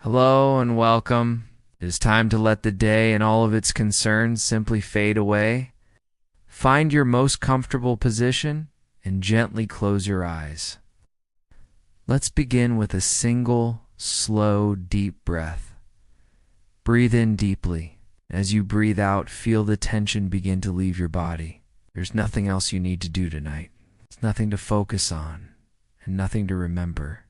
Hello and welcome. It is time to let the day and all of its concerns simply fade away. Find your most comfortable position and gently close your eyes. Let's begin with a single, slow, deep breath. Breathe in deeply. As you breathe out, feel the tension begin to leave your body. There's nothing else you need to do tonight. There's nothing to focus on and nothing to remember.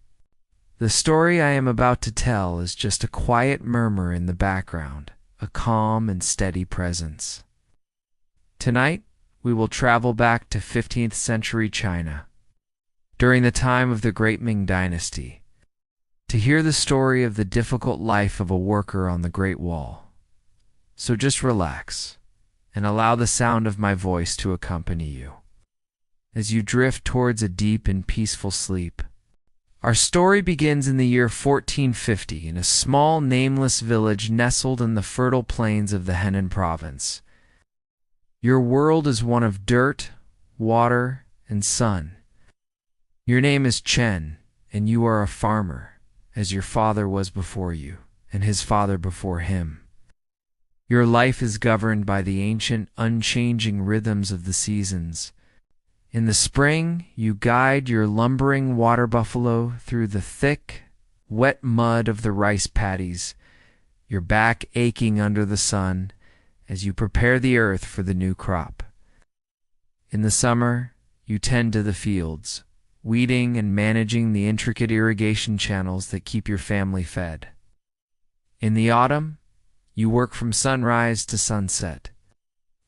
The story I am about to tell is just a quiet murmur in the background, a calm and steady presence. Tonight, we will travel back to 15th century China, during the time of the Great Ming Dynasty, to hear the story of the difficult life of a worker on the Great Wall. So just relax and allow the sound of my voice to accompany you as you drift towards a deep and peaceful sleep. Our story begins in the year 1450 in a small, nameless village nestled in the fertile plains of the Henan province. Your world is one of dirt, water, and sun. Your name is Chen, and you are a farmer, as your father was before you, and his father before him. Your life is governed by the ancient, unchanging rhythms of the seasons. In the spring, you guide your lumbering water buffalo through the thick, wet mud of the rice paddies, your back aching under the sun as you prepare the earth for the new crop. In the summer, you tend to the fields, weeding and managing the intricate irrigation channels that keep your family fed. In the autumn, you work from sunrise to sunset,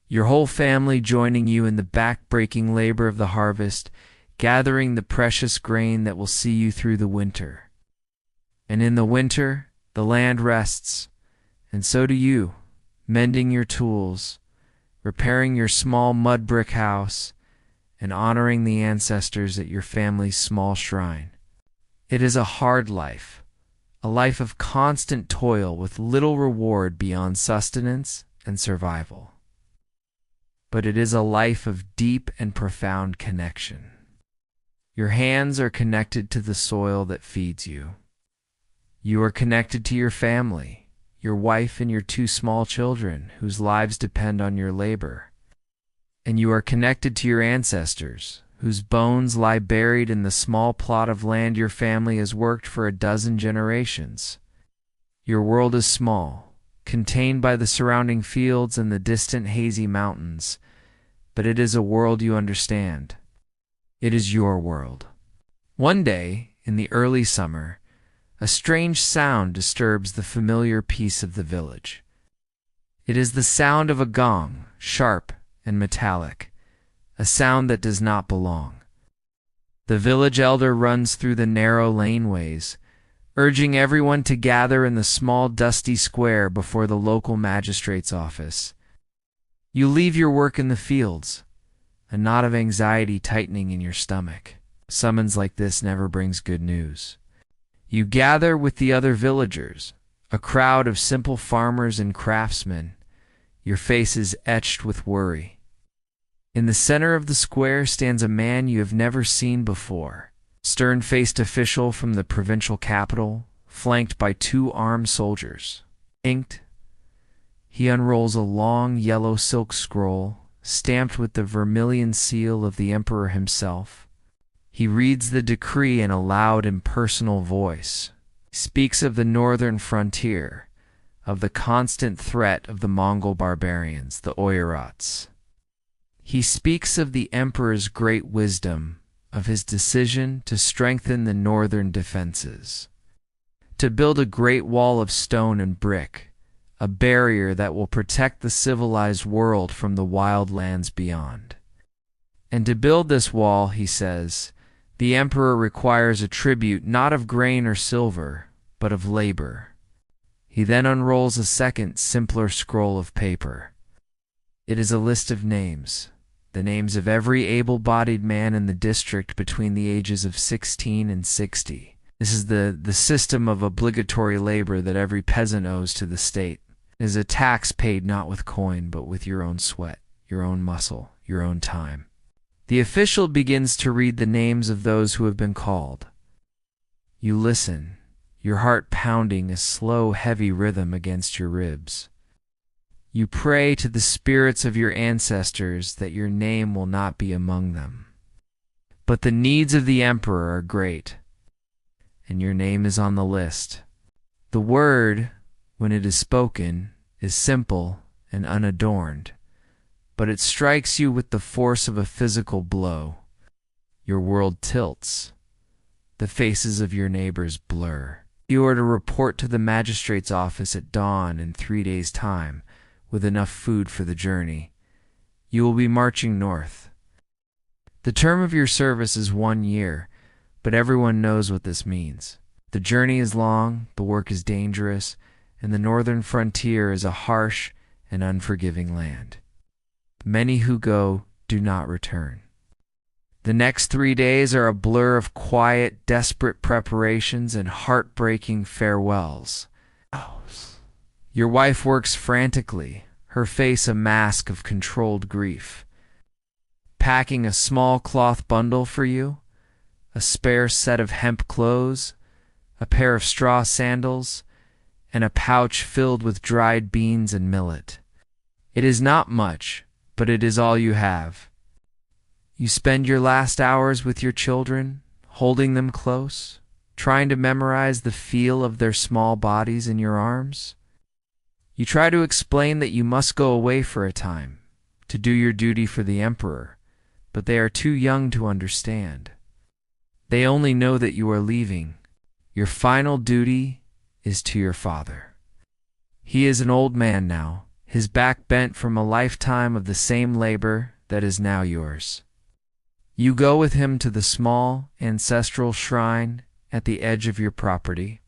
your whole family joining you in the back-breaking labor of the harvest, gathering the precious grain that will see you through the winter. And in the winter, the land rests, and so do you, mending your tools, repairing your small mud brick house, and honoring the ancestors at your family's small shrine. It is a hard life, a life of constant toil with little reward beyond sustenance and survival. But it is a life of deep and profound connection. Your hands are connected to the soil that feeds you. You are connected to your family, your wife and your two small children whose lives depend on your labor. And you are connected to your ancestors, whose bones lie buried in the small plot of land your family has worked for a dozen generations. Your world is small, contained by the surrounding fields and the distant hazy mountains, but it is a world you understand. It is your world. One day, in the early summer, a strange sound disturbs the familiar peace of the village. It is the sound of a gong, sharp and metallic, a sound that does not belong. The village elder runs through the narrow laneways, urging everyone to gather in the small dusty square before the local magistrate's office. You leave your work in the fields, a knot of anxiety tightening in your stomach. A summons like this never brings good news. You gather with the other villagers, a crowd of simple farmers and craftsmen, your faces etched with worry. In the center of the square stands a man you have never seen before, stern-faced official from the provincial capital, flanked by two armed soldiers. Inked, he unrolls a long yellow silk scroll, stamped with the vermilion seal of the emperor himself. He reads the decree in a loud, impersonal voice. He speaks of the northern frontier, of the constant threat of the Mongol barbarians, the Oirats. He speaks of the emperor's great wisdom, of his decision to strengthen the northern defenses, to build a great wall of stone and brick, a barrier that will protect the civilized world from the wild lands beyond. And to build this wall, he says, the emperor requires a tribute not of grain or silver, but of labor. He then unrolls a second, simpler scroll of paper. It is a list of names, the names of every able-bodied man in the district between the ages of 16 and 60. This is the system of obligatory labor that every peasant owes to the state. It is a tax paid not with coin, but with your own sweat, your own muscle, your own time. The official begins to read the names of those who have been called. You listen, your heart pounding a slow, heavy rhythm against your ribs. You pray to the spirits of your ancestors that your name will not be among them. But the needs of the emperor are great, and your name is on the list. The word, when it is spoken, is simple and unadorned, but it strikes you with the force of a physical blow. Your world tilts. The faces of your neighbors blur. You are to report to the magistrate's office at dawn in 3 days' time, with enough food for the journey. You will be marching north. The term of your service is 1 year, but everyone knows what this means. The journey is long, the work is dangerous, and the northern frontier is a harsh and unforgiving land. Many who go do not return. The next 3 days are a blur of quiet, desperate preparations and heartbreaking farewells. Your wife works frantically, her face a mask of controlled grief. Packing a small cloth bundle for you, a spare set of hemp clothes, a pair of straw sandals, and a pouch filled with dried beans and millet. It is not much, but it is all you have. You spend your last hours with your children, holding them close, trying to memorize the feel of their small bodies in your arms. You try to explain that you must go away for a time, to do your duty for the emperor, but they are too young to understand. They only know that you are leaving. Your final duty is to your father. He is an old man now, his back bent from a lifetime of the same labor that is now yours. You go with him to the small ancestral shrine at the edge of your property.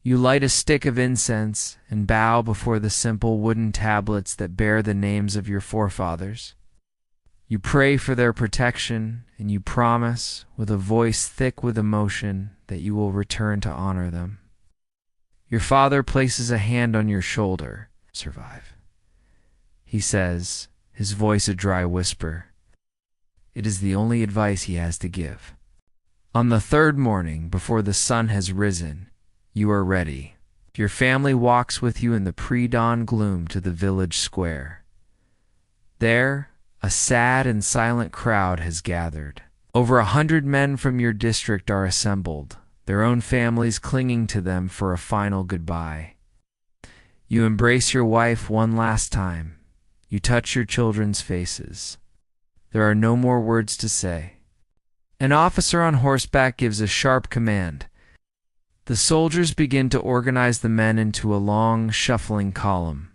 You light a stick of incense and bow before the simple wooden tablets that bear the names of your forefathers. You pray for their protection, and you promise, with a voice thick with emotion, that you will return to honor them. Your father places a hand on your shoulder. Survive. He says, his voice a dry whisper. It is the only advice he has to give. On the 3rd morning, before the sun has risen, you are ready. Your family walks with you in the pre-dawn gloom to the village square. There, a sad and silent crowd has gathered. Over 100 men from your district are assembled, their own families clinging to them for a final goodbye. You embrace your wife one last time. You touch your children's faces. There are no more words to say. An officer on horseback gives a sharp command. The soldiers begin to organize the men into a long, shuffling column.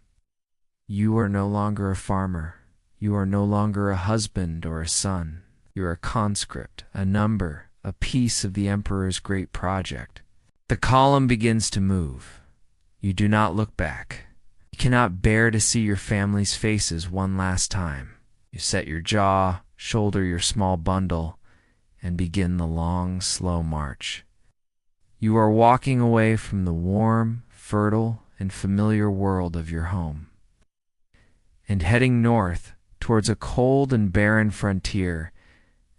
You are no longer a farmer. You are no longer a husband or a son. You are a conscript, a number, a piece of the emperor's great project. The column begins to move. You do not look back. You cannot bear to see your family's faces one last time. You set your jaw, shoulder your small bundle, and begin the long, slow march. You are walking away from the warm, fertile, and familiar world of your home, and heading north towards a cold and barren frontier,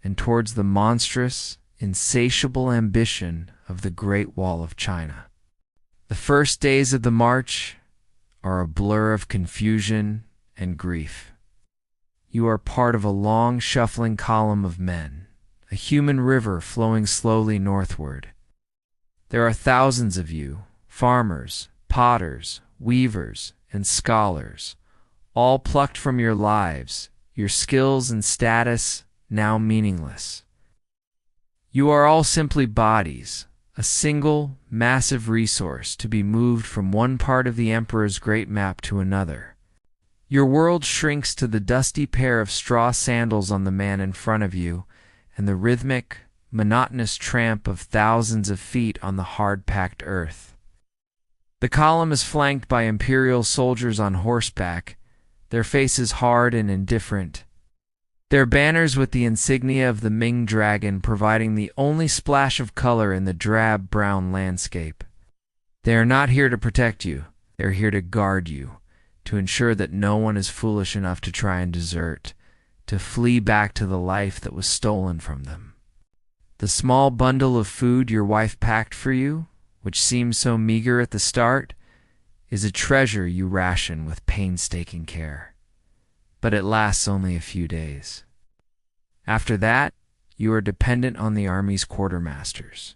and towards the monstrous, insatiable ambition of the Great Wall of China. The first days of the march are a blur of confusion and grief. You are part of a long, shuffling column of men, a human river flowing slowly northward. There are thousands of you, farmers, potters, weavers, and scholars, all plucked from your lives, your skills and status now meaningless. You are all simply bodies, a single, massive resource to be moved from one part of the emperor's great map to another. Your world shrinks to the dusty pair of straw sandals on the man in front of you and the rhythmic, monotonous tramp of thousands of feet on the hard-packed earth. The column is flanked by imperial soldiers on horseback, their faces hard and indifferent, their banners with the insignia of the Ming dragon providing the only splash of color in the drab brown landscape. They are not here to protect you, they are here to guard you, to ensure that no one is foolish enough to try and desert, to flee back to the life that was stolen from them. The small bundle of food your wife packed for you, which seems so meager at the start, is a treasure you ration with painstaking care. But it lasts only a few days. After that, you are dependent on the army's quartermasters.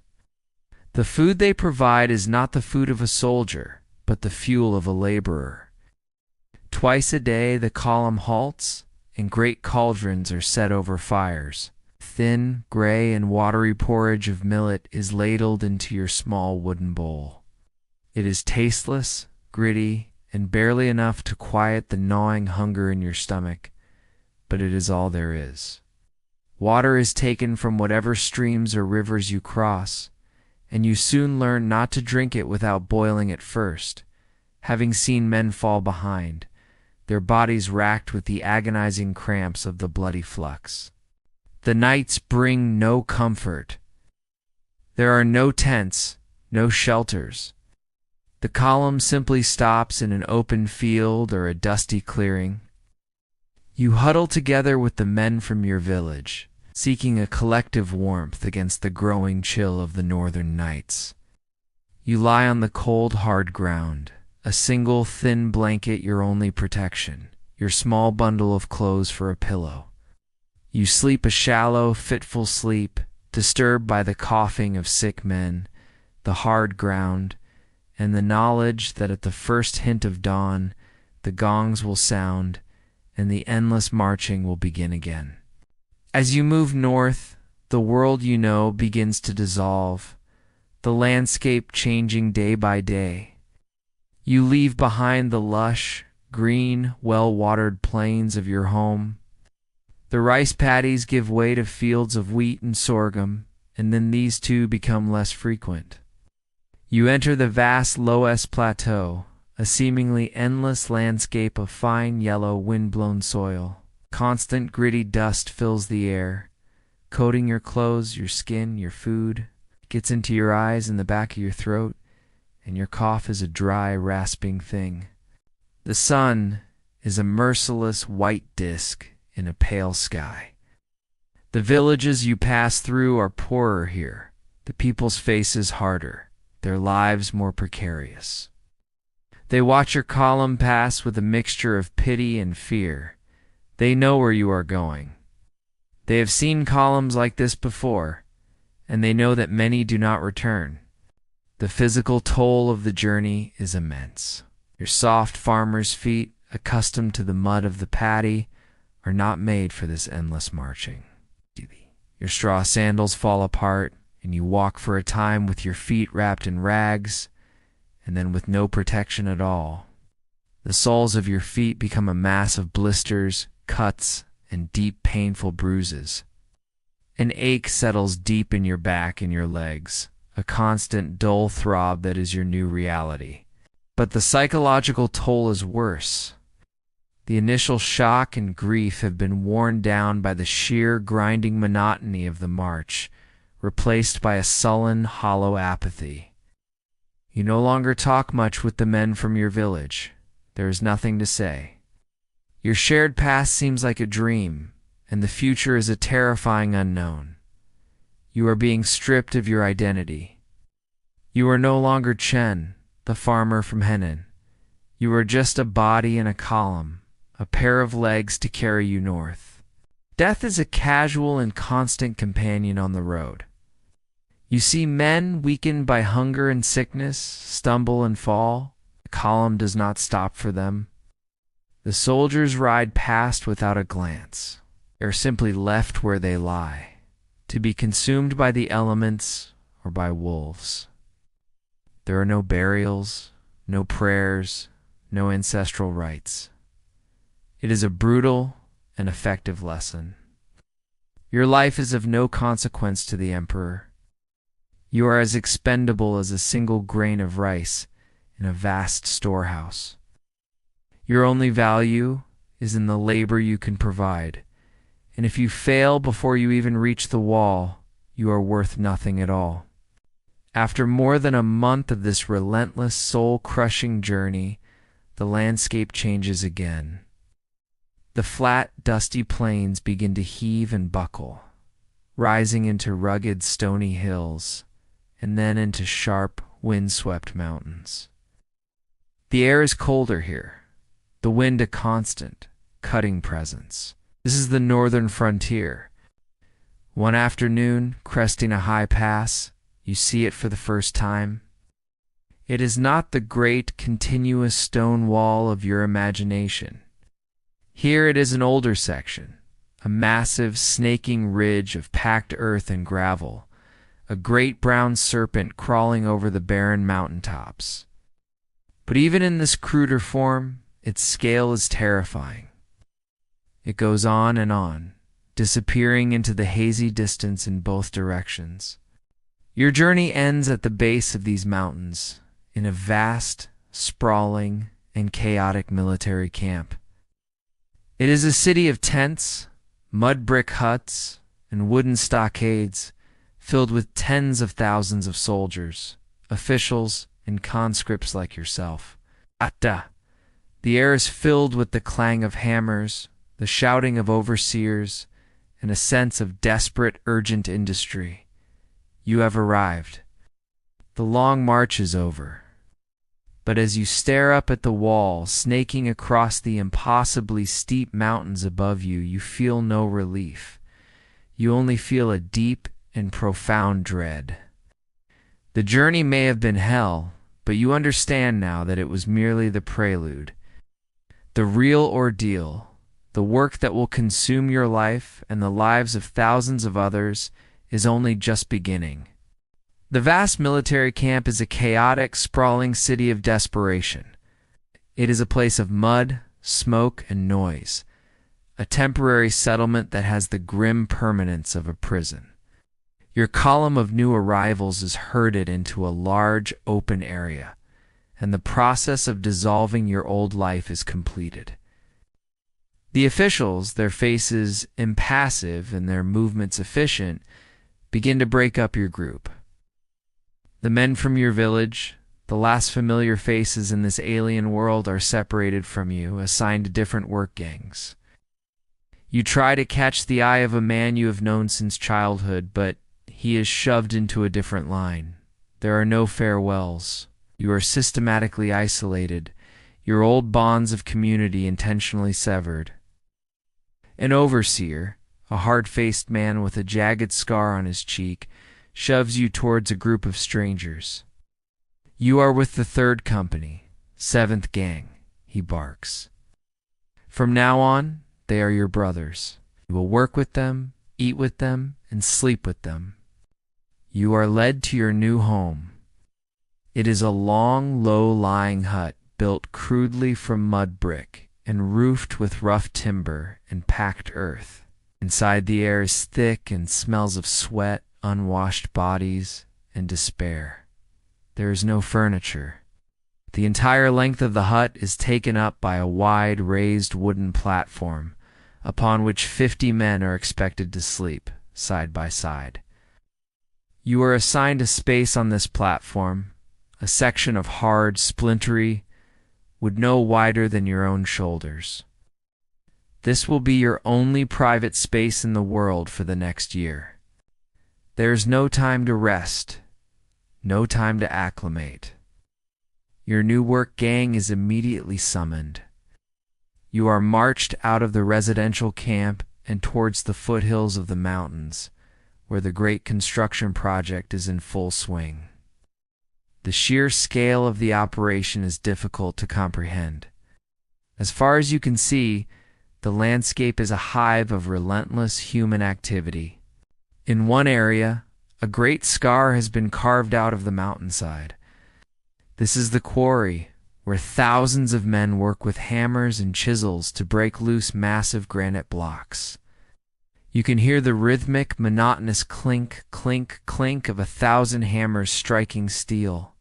The food they provide is not the food of a soldier, but the fuel of a laborer. Twice a day the column halts, and great cauldrons are set over fires. Thin, gray, and watery porridge of millet is ladled into your small wooden bowl. It is tasteless, gritty, and barely enough to quiet the gnawing hunger in your stomach, but it is all there is. Water is taken from whatever streams or rivers you cross, and you soon learn not to drink it without boiling it first, having seen men fall behind, their bodies racked with the agonizing cramps of the bloody flux. The nights bring no comfort. There are no tents, no shelters. The column simply stops in an open field or a dusty clearing. You huddle together with the men from your village, seeking a collective warmth against the growing chill of the northern nights. You lie on the cold, hard ground, a single thin blanket your only protection, your small bundle of clothes for a pillow. You sleep a shallow, fitful sleep, disturbed by the coughing of sick men, the hard ground, and the knowledge that at the first hint of dawn, the gongs will sound, and the endless marching will begin again. As you move north, the world you know begins to dissolve, the landscape changing day by day. You leave behind the lush, green, well-watered plains of your home. The rice paddies give way to fields of wheat and sorghum, and then these too become less frequent. You enter the vast Loess Plateau, a seemingly endless landscape of fine yellow wind-blown soil. Constant gritty dust fills the air, coating your clothes, your skin, your food, gets into your eyes and the back of your throat, and your cough is a dry, rasping thing. The sun is a merciless white disk in a pale sky. The villages you pass through are poorer here, the people's faces harder, their lives more precarious. They watch your column pass with a mixture of pity and fear. They know where you are going. They have seen columns like this before, and they know that many do not return. The physical toll of the journey is immense. Your soft farmer's feet, accustomed to the mud of the paddy, are not made for this endless marching. Your straw sandals fall apart, and you walk for a time with your feet wrapped in rags, and then with no protection at all. The soles of your feet become a mass of blisters, cuts, and deep, painful bruises. An ache settles deep in your back and your legs, a constant dull throb that is your new reality. But the psychological toll is worse. The initial shock and grief have been worn down by the sheer grinding monotony of the march, replaced by a sullen, hollow apathy. You no longer talk much with the men from your village. There is nothing to say. Your shared past seems like a dream, and the future is a terrifying unknown. You are being stripped of your identity. You are no longer Chen, the farmer from Henan. You are just a body in a column, a pair of legs to carry you north. Death is a casual and constant companion on the road. You see men weakened by hunger and sickness stumble and fall. The column does not stop for them. The soldiers ride past without a glance. They are simply left where they lie, to be consumed by the elements or by wolves. There are no burials, no prayers, no ancestral rites. It is a brutal and effective lesson. Your life is of no consequence to the emperor. You are as expendable as a single grain of rice in a vast storehouse. Your only value is in the labor you can provide, and if you fail before you even reach the wall, you are worth nothing at all. After more than a month of this relentless, soul-crushing journey, the landscape changes again. The flat, dusty plains begin to heave and buckle, rising into rugged, stony hills, and then into sharp, wind-swept mountains. The air is colder here, the wind a constant, cutting presence. This is the northern frontier. One afternoon, cresting a high pass, you see it for the first time. It is not the great, continuous stone wall of your imagination. Here it is an older section, a massive, snaking ridge of packed earth and gravel, a great brown serpent crawling over the barren mountaintops. But even in this cruder form, its scale is terrifying. It goes on, disappearing into the hazy distance in both directions. Your journey ends at the base of these mountains, in a vast, sprawling, and chaotic military camp. It is a city of tents, mud brick huts, and wooden stockades filled with tens of thousands of soldiers, officials, and conscripts like yourself. Atta! The air is filled with the clang of hammers, the shouting of overseers, and a sense of desperate, urgent industry. You have arrived. The long march is over. But as you stare up at the wall, snaking across the impossibly steep mountains above you, you feel no relief. You only feel a deep and profound dread. The journey may have been hell, but you understand now that it was merely the prelude. The real ordeal, the work that will consume your life and the lives of thousands of others, is only just beginning. The vast military camp is a chaotic, sprawling city of desperation. It is a place of mud, smoke, and noise, a temporary settlement that has the grim permanence of a prison. Your column of new arrivals is herded into a large, open area, and the process of dissolving your old life is completed. The officials, their faces impassive and their movements efficient, begin to break up your group. The men from your village, the last familiar faces in this alien world, are separated from you, assigned to different work gangs. You try to catch the eye of a man you have known since childhood, but he is shoved into a different line. There are no farewells. You are systematically isolated, your old bonds of community intentionally severed. An overseer, a hard-faced man with a jagged scar on his cheek, shoves you towards a group of strangers. You are with the 3rd Company, 7th Gang, he barks. From now on, they are your brothers. You will work with them, eat with them, and sleep with them. You are led to your new home. It is a long, low-lying hut built crudely from mud brick and roofed with rough timber and packed earth. Inside, the air is thick and smells of sweat, unwashed bodies, and despair. There is no furniture. The entire length of the hut is taken up by a wide, raised wooden platform, upon which 50 men are expected to sleep, side by side. You are assigned a space on this platform, a section of hard, splintery wood no wider than your own shoulders. This will be your only private space in the world for the next year. There is no time to rest, no time to acclimate. Your new work gang is immediately summoned. You are marched out of the residential camp and towards the foothills of the mountains, where the great construction project is in full swing. The sheer scale of the operation is difficult to comprehend. As far as you can see, the landscape is a hive of relentless human activity. In one area, a great scar has been carved out of the mountainside. This is the quarry, where thousands of men work with hammers and chisels to break loose massive granite blocks. You can hear the rhythmic, monotonous clink, clink, clink of 1,000 hammers striking steel.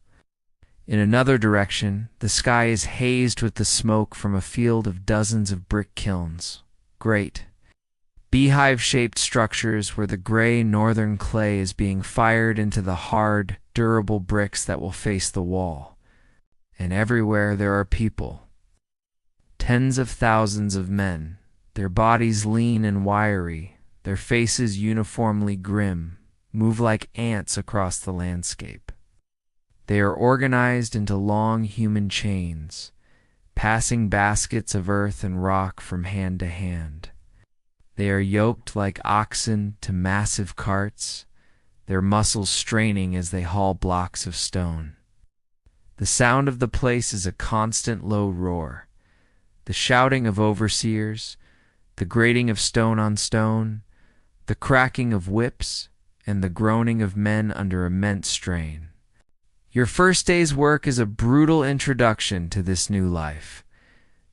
In another direction, the sky is hazed with the smoke from a field of dozens of brick kilns. Great, beehive-shaped structures where the gray northern clay is being fired into the hard, durable bricks that will face the wall. And everywhere there are people. Tens of thousands of men, their bodies lean and wiry, their faces uniformly grim, move like ants across the landscape. They are organized into long human chains, passing baskets of earth and rock from hand to hand. They are yoked like oxen to massive carts, their muscles straining as they haul blocks of stone. The sound of the place is a constant low roar, the shouting of overseers, the grating of stone on stone, the cracking of whips, and the groaning of men under immense strain. Your first day's work is a brutal introduction to this new life.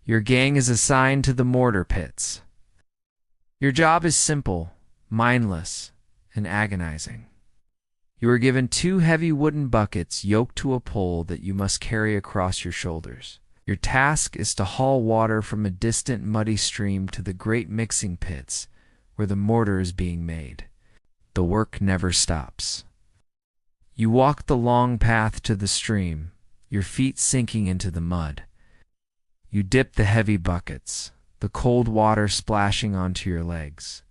Your gang is assigned to the mortar pits. Your job is simple, mindless, and agonizing. You are given 2 heavy wooden buckets yoked to a pole that you must carry across your shoulders. Your task is to haul water from a distant muddy stream to the great mixing pits where the mortar is being made. The work never stops. You walk the long path to the stream, your feet sinking into the mud. You dip the heavy buckets, the cold water splashing onto your legs.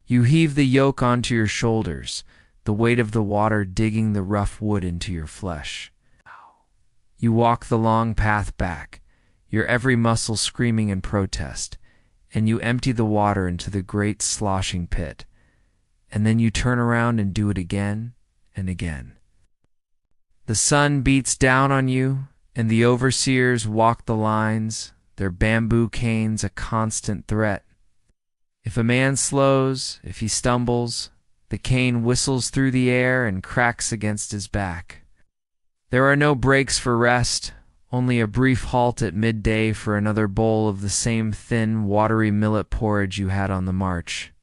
You heave the yoke onto your shoulders, the weight of the water digging the rough wood into your flesh. You walk the long path back, your every muscle screaming in protest, and you empty the water into the great sloshing pit, and then you turn around and do it again and again. The sun beats down on you, and the overseers walk the lines, their bamboo canes a constant threat. If a man slows, if he stumbles, the cane whistles through the air and cracks against his back. There are no breaks for rest, only a brief halt at midday for another bowl of the same thin, watery millet porridge you had on the march.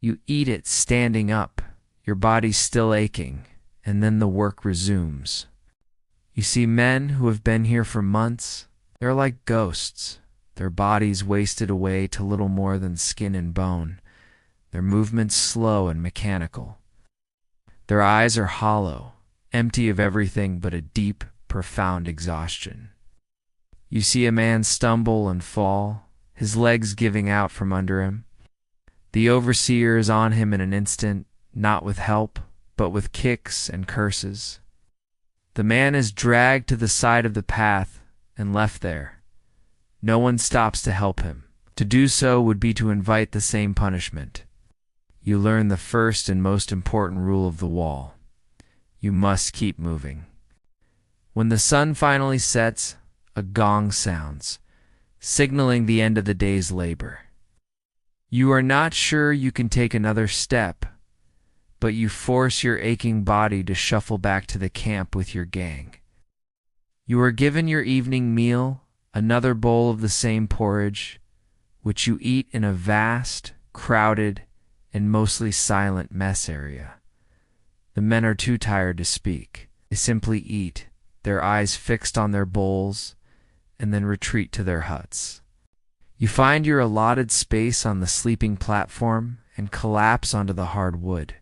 You eat it standing up, your body still aching, and then the work resumes. You see men who have been here for months. They're like ghosts, their bodies wasted away to little more than skin and bone, their movements slow and mechanical. Their eyes are hollow, empty of everything but a deep, profound exhaustion. You see a man stumble and fall, his legs giving out from under him. The overseer is on him in an instant, not with help, but with kicks and curses. The man is dragged to the side of the path and left there. No one stops to help him. To do so would be to invite the same punishment. You learn the first and most important rule of the wall. You must keep moving. When the sun finally sets, a gong sounds, signaling the end of the day's labor. You are not sure you can take another step, but you force your aching body to shuffle back to the camp with your gang. You are given your evening meal, another bowl of the same porridge, which you eat in a vast, crowded, and mostly silent mess area. The men are too tired to speak. They simply eat, their eyes fixed on their bowls, and then retreat to their huts. You find your allotted space on the sleeping platform and collapse onto the hard wood.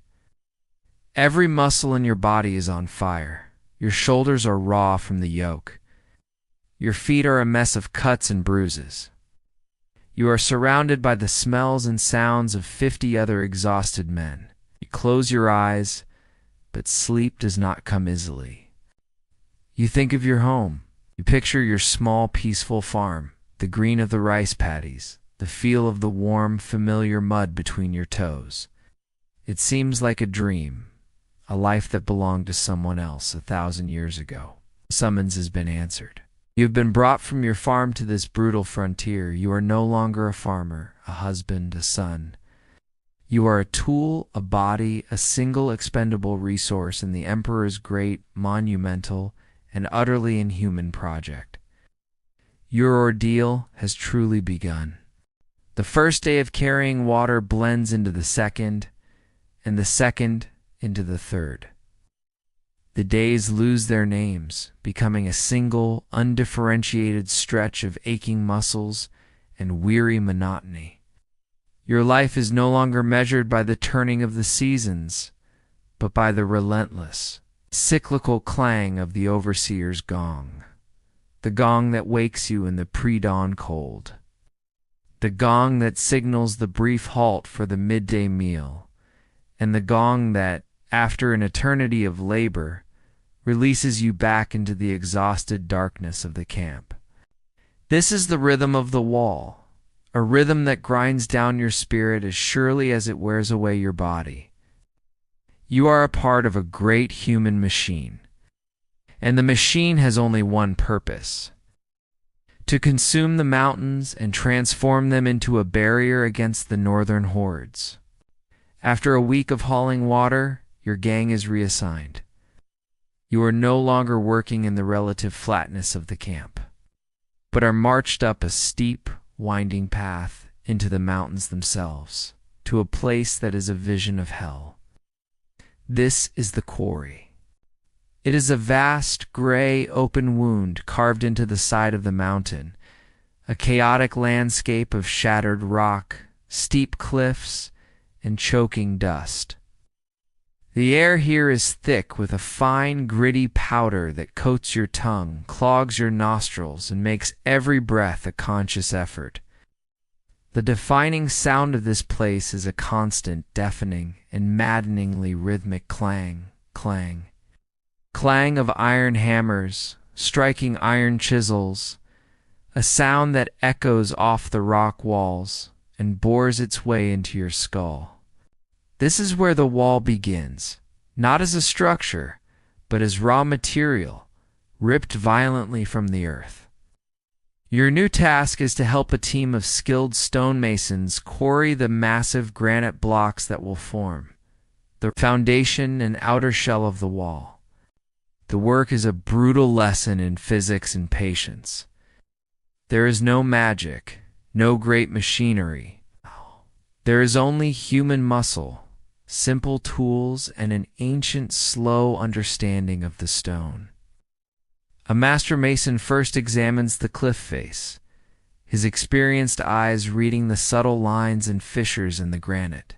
Every muscle in your body is on fire. Your shoulders are raw from the yoke. Your feet are a mess of cuts and bruises. You are surrounded by the smells and sounds of 50 other exhausted men. You close your eyes, but sleep does not come easily. You think of your home. You picture your small, peaceful farm, the green of the rice paddies, the feel of the warm, familiar mud between your toes. It seems like a dream, a life that belonged to someone else 1,000 years ago. The summons has been answered. You have been brought from your farm to this brutal frontier. You are no longer a farmer, a husband, a son. You are a tool, a body, a single expendable resource in the Emperor's great, monumental, and utterly inhuman project. Your ordeal has truly begun. The first day of carrying water blends into the second, and the second into the third. The days lose their names, becoming a single, undifferentiated stretch of aching muscles and weary monotony. Your life is no longer measured by the turning of the seasons, but by the relentless, cyclical clang of the overseer's gong. The gong that wakes you in the pre-dawn cold. The gong that signals the brief halt for the midday meal. And the gong that, after an eternity of labor, releases you back into the exhausted darkness of the camp. This is the rhythm of the wall, a rhythm that grinds down your spirit as surely as it wears away your body. You are a part of a great human machine, and the machine has only one purpose: to consume the mountains and transform them into a barrier against the northern hordes. After a week of hauling water, your gang is reassigned. You are no longer working in the relative flatness of the camp, but are marched up a steep, winding path into the mountains themselves, to a place that is a vision of hell. This is the quarry. It is a vast, gray, open wound carved into the side of the mountain, a chaotic landscape of shattered rock, steep cliffs, and choking dust. The air here is thick with a fine, gritty powder that coats your tongue, clogs your nostrils, and makes every breath a conscious effort. The defining sound of this place is a constant, deafening, and maddeningly rhythmic clang, clang. Clang of iron hammers, striking iron chisels, a sound that echoes off the rock walls and bores its way into your skull. This is where the wall begins, not as a structure, but as raw material, ripped violently from the earth. Your new task is to help a team of skilled stonemasons quarry the massive granite blocks that will form the foundation and outer shell of the wall. The work is a brutal lesson in physics and patience. There is no magic, no great machinery. There is only human muscle, simple tools, and an ancient, slow understanding of the stone. A master mason first examines the cliff face, his experienced eyes reading the subtle lines and fissures in the granite.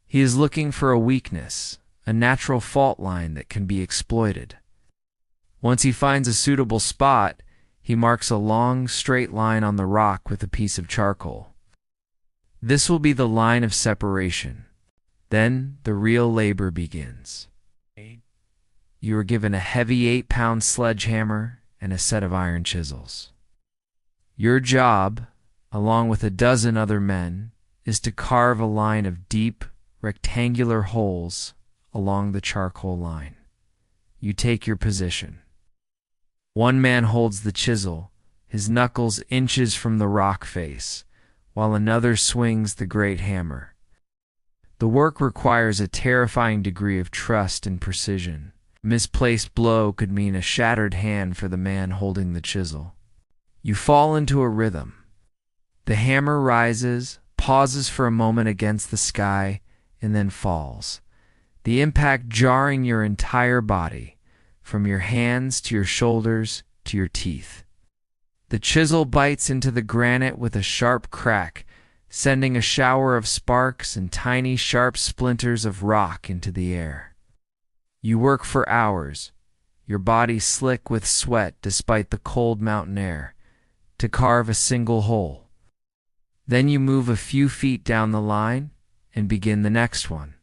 He is looking for a weakness, a natural fault line that can be exploited. Once he finds a suitable spot, he marks a long, straight line on the rock with a piece of charcoal. This will be the line of separation. Then the real labor begins. You are given a heavy 8-pound sledgehammer and a set of iron chisels. Your job, along with a dozen other men, is to carve a line of deep, rectangular holes along the charcoal line. You take your position. One man holds the chisel, his knuckles inches from the rock face, while another swings the great hammer. The work requires a terrifying degree of trust and precision. A misplaced blow could mean a shattered hand for the man holding the chisel. You fall into a rhythm. The hammer rises, pauses for a moment against the sky, and then falls, the impact jarring your entire body, from your hands to your shoulders to your teeth. The chisel bites into the granite with a sharp crack, sending a shower of sparks and tiny sharp splinters of rock into the air. You work for hours, your body slick with sweat despite the cold mountain air, to carve a single hole. Then you move a few feet down the line and begin the next one.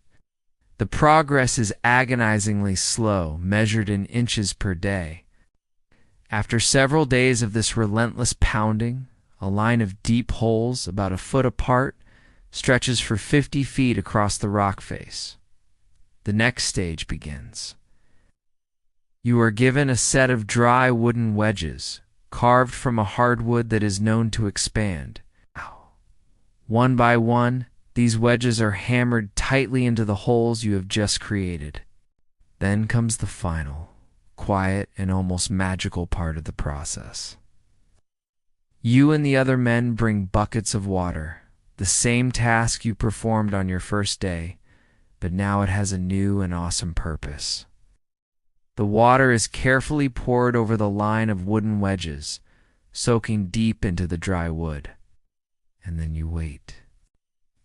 The progress is agonizingly slow, measured in inches per day. After several days of this relentless pounding, a line of deep holes about a foot apart stretches for 50 feet across the rock face. The next stage begins. You are given a set of dry wooden wedges, carved from a hardwood that is known to expand. One by one, these wedges are hammered tightly into the holes you have just created. Then comes the final, quiet, and almost magical part of the process. You and the other men bring buckets of water, the same task you performed on your first day, but now it has a new and awesome purpose. The water is carefully poured over the line of wooden wedges, soaking deep into the dry wood. And then you wait.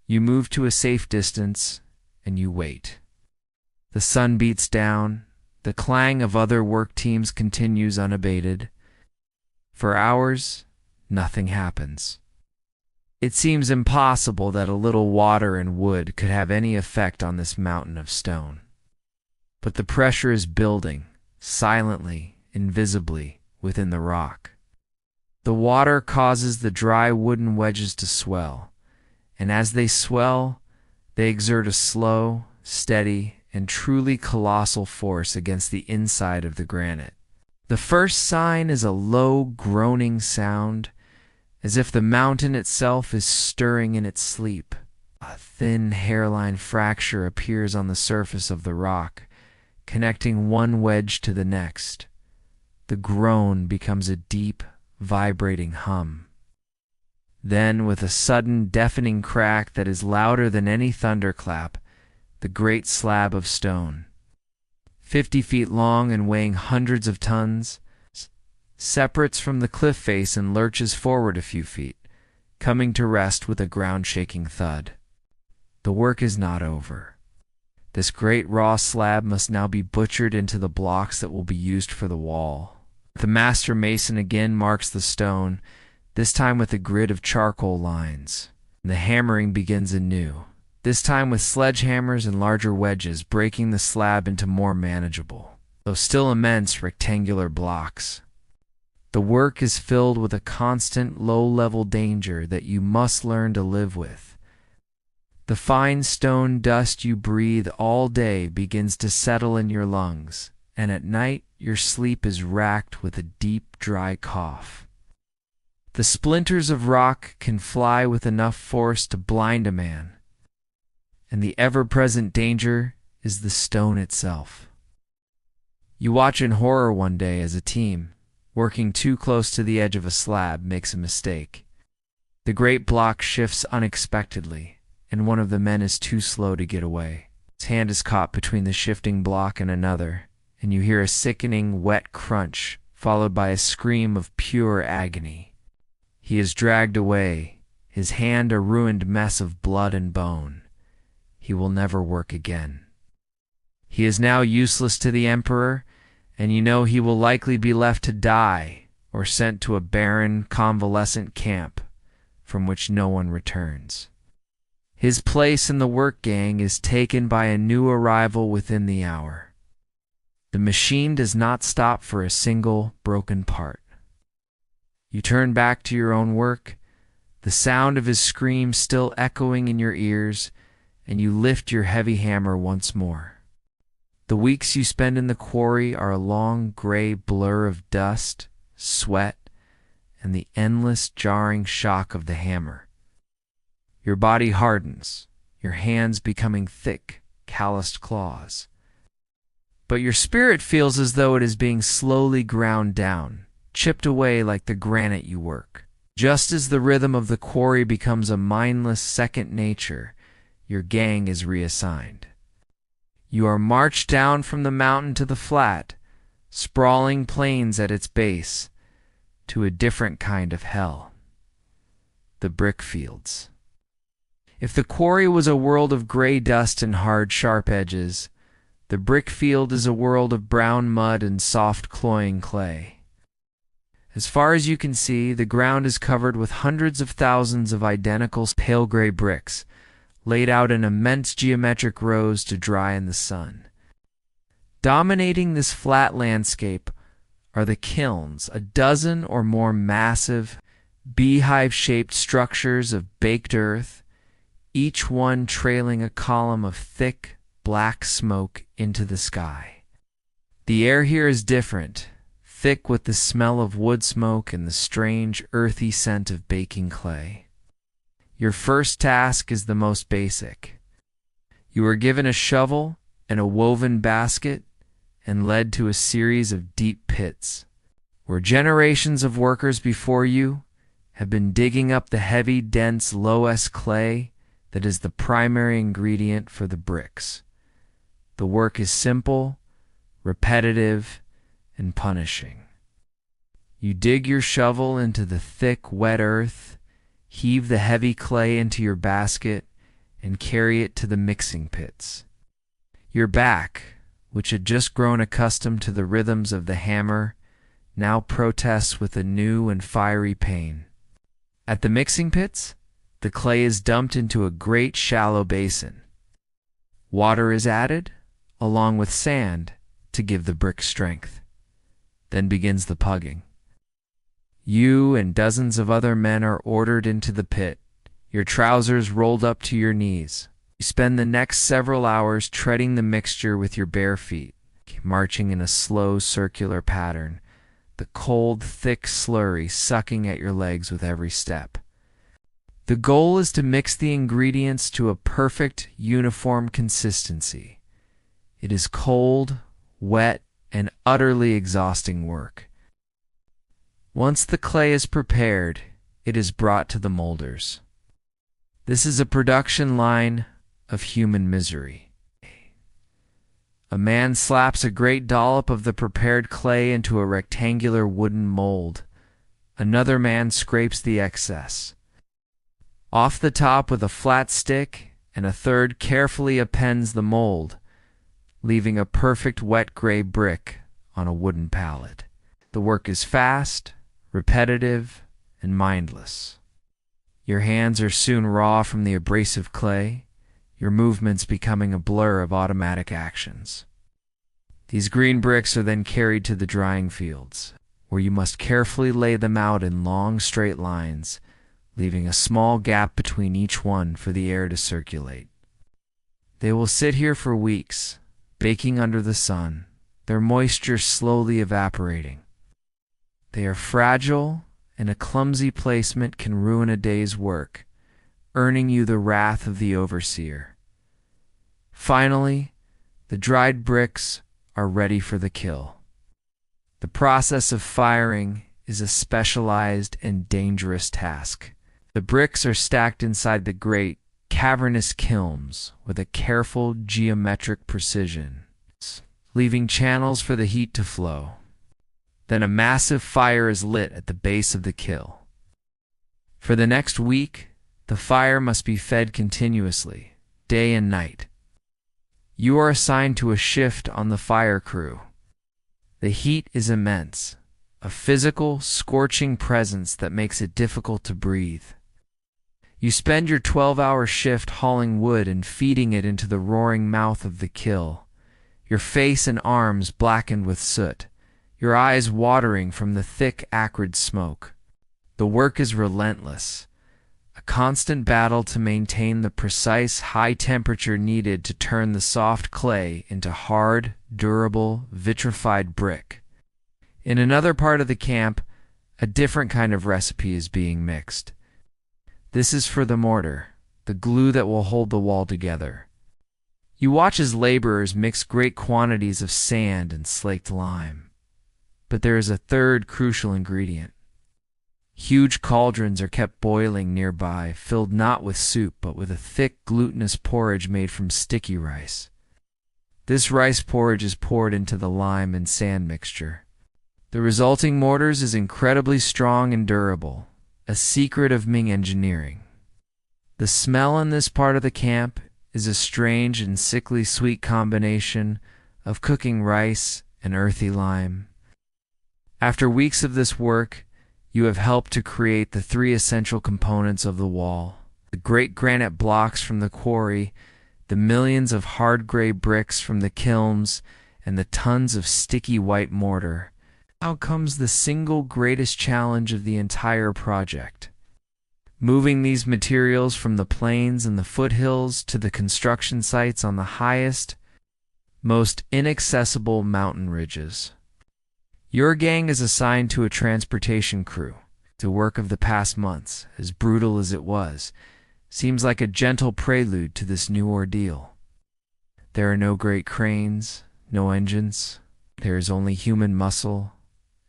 You move to a safe distance, and you wait. The sun beats down. The clang of other work teams continues unabated. For hours, nothing happens. It seems impossible that a little water and wood could have any effect on this mountain of stone. But the pressure is building, silently, invisibly, within the rock. The water causes the dry wooden wedges to swell, and as they swell, they exert a slow, steady, and truly colossal force against the inside of the granite. The first sign is a low, groaning sound, as if the mountain itself is stirring in its sleep. A thin hairline fracture appears on the surface of the rock, connecting one wedge to the next. The groan becomes a deep, vibrating hum. Then, with a sudden, deafening crack that is louder than any thunderclap, the great slab of stone, 50 feet long and weighing hundreds of tons, separates from the cliff face and lurches forward a few feet, coming to rest with a ground-shaking thud. The work is not over. This great raw slab must now be butchered into the blocks that will be used for the wall. The master mason again marks the stone, this time with a grid of charcoal lines. The hammering begins anew, this time with sledgehammers and larger wedges, breaking the slab into more manageable, though still immense, rectangular blocks. The work is filled with a constant, low-level danger that you must learn to live with. The fine stone dust you breathe all day begins to settle in your lungs, and at night your sleep is racked with a deep, dry cough. The splinters of rock can fly with enough force to blind a man, and the ever-present danger is the stone itself. You watch in horror one day as a team, working too close to the edge of a slab, makes a mistake. The great block shifts unexpectedly, and one of the men is too slow to get away. His hand is caught between the shifting block and another, and you hear a sickening, wet crunch, followed by a scream of pure agony. He is dragged away, his hand a ruined mess of blood and bone. He will never work again. He is now useless to the emperor, and you know he will likely be left to die or sent to a barren, convalescent camp from which no one returns. His place in the work gang is taken by a new arrival within the hour. The machine does not stop for a single broken part. You turn back to your own work, the sound of his scream still echoing in your ears, and you lift your heavy hammer once more. The weeks you spend in the quarry are a long gray blur of dust, sweat, and the endless jarring shock of the hammer. Your body hardens, your hands becoming thick, calloused claws. But your spirit feels as though it is being slowly ground down, chipped away like the granite you work. Just as the rhythm of the quarry becomes a mindless second nature, your gang is reassigned. You are marched down from the mountain to the flat, sprawling plains at its base, to a different kind of hell. The brick fields. If the quarry was a world of gray dust and hard, sharp edges, the brick field is a world of brown mud and soft, cloying clay. As far as you can see, the ground is covered with hundreds of thousands of identical pale gray bricks, laid out in immense geometric rows to dry in the sun. Dominating this flat landscape are the kilns, a dozen or more massive, beehive-shaped structures of baked earth, each one trailing a column of thick, black smoke into the sky. The air here is different, thick with the smell of wood smoke and the strange, earthy scent of baking clay. Your first task is the most basic. You are given a shovel and a woven basket and led to a series of deep pits, where generations of workers before you have been digging up the heavy, dense, loess clay that is the primary ingredient for the bricks. The work is simple, repetitive, and punishing. You dig your shovel into the thick, wet earth, heave the heavy clay into your basket, and carry it to the mixing pits. Your back, which had just grown accustomed to the rhythms of the hammer, now protests with a new and fiery pain. At the mixing pits, the clay is dumped into a great shallow basin. Water is added, along with sand, to give the brick strength. Then begins the pugging. You and dozens of other men are ordered into the pit, your trousers rolled up to your knees. You spend the next several hours treading the mixture with your bare feet, marching in a slow circular pattern, the cold, thick slurry sucking at your legs with every step. The goal is to mix the ingredients to a perfect, uniform consistency. It is cold, wet, and utterly exhausting work. Once the clay is prepared, it is brought to the molders. This is a production line of human misery. A man slaps a great dollop of the prepared clay into a rectangular wooden mold. Another man scrapes the excess off the top with a flat stick, and a third carefully appends the mold, leaving a perfect wet gray brick on a wooden pallet. The work is fast, repetitive, and mindless. Your hands are soon raw from the abrasive clay, your movements becoming a blur of automatic actions. These green bricks are then carried to the drying fields, where you must carefully lay them out in long, straight lines, leaving a small gap between each one for the air to circulate. They will sit here for weeks, baking under the sun, their moisture slowly evaporating. They are fragile, and a clumsy placement can ruin a day's work, earning you the wrath of the overseer. Finally, the dried bricks are ready for the kill. The process of firing is a specialized and dangerous task. The bricks are stacked inside the great, cavernous kilns with a careful geometric precision, leaving channels for the heat to flow. Then a massive fire is lit at the base of the kiln. For the next week, the fire must be fed continuously, day and night. You are assigned to a shift on the fire crew. The heat is immense, a physical, scorching presence that makes it difficult to breathe. You spend your 12-hour shift hauling wood and feeding it into the roaring mouth of the kiln, your face and arms blackened with soot, your eyes watering from the thick, acrid smoke. The work is relentless, a constant battle to maintain the precise high temperature needed to turn the soft clay into hard, durable, vitrified brick. In another part of the camp, a different kind of recipe is being mixed. This is for the mortar, the glue that will hold the wall together. You watch as laborers mix great quantities of sand and slaked lime. But there is a third crucial ingredient. Huge cauldrons are kept boiling nearby, filled not with soup, but with a thick, glutinous porridge made from sticky rice. This rice porridge is poured into the lime and sand mixture. The resulting mortars is incredibly strong and durable, a secret of Ming engineering. The smell in this part of the camp is a strange and sickly sweet combination of cooking rice and earthy lime. After weeks of this work, you have helped to create the three essential components of the wall: the great granite blocks from the quarry, the millions of hard gray bricks from the kilns, and the tons of sticky white mortar. Now comes the single greatest challenge of the entire project: moving these materials from the plains and the foothills to the construction sites on the highest, most inaccessible mountain ridges. Your gang is assigned to a transportation crew. The work of the past months, as brutal as it was, seems like a gentle prelude to this new ordeal. There are no great cranes, no engines. There is only human muscle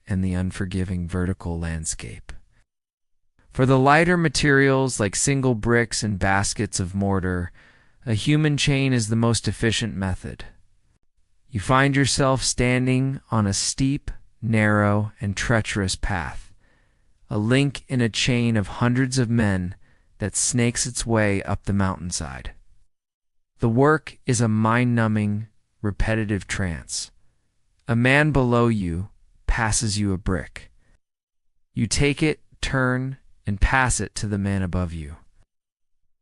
and the unforgiving vertical landscape. For the lighter materials like single bricks and baskets of mortar, a human chain is the most efficient method. You find yourself standing on a steep, narrow, and treacherous path, a link in a chain of hundreds of men that snakes its way up the mountainside. The work is a mind-numbing, repetitive trance. A man below you passes you a brick. You take it, turn, and pass it to the man above you.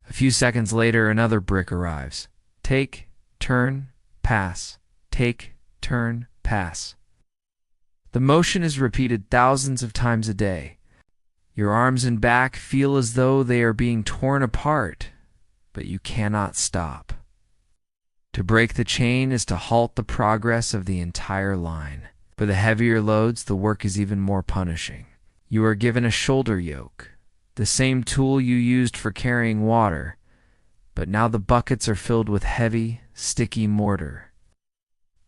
A few seconds later, another brick arrives. Take, turn, pass. Take, turn, pass. The motion is repeated thousands of times a day. Your arms and back feel as though they are being torn apart, but you cannot stop. To break the chain is to halt the progress of the entire line. For the heavier loads, the work is even more punishing. You are given a shoulder yoke, the same tool you used for carrying water, but now the buckets are filled with heavy, sticky mortar,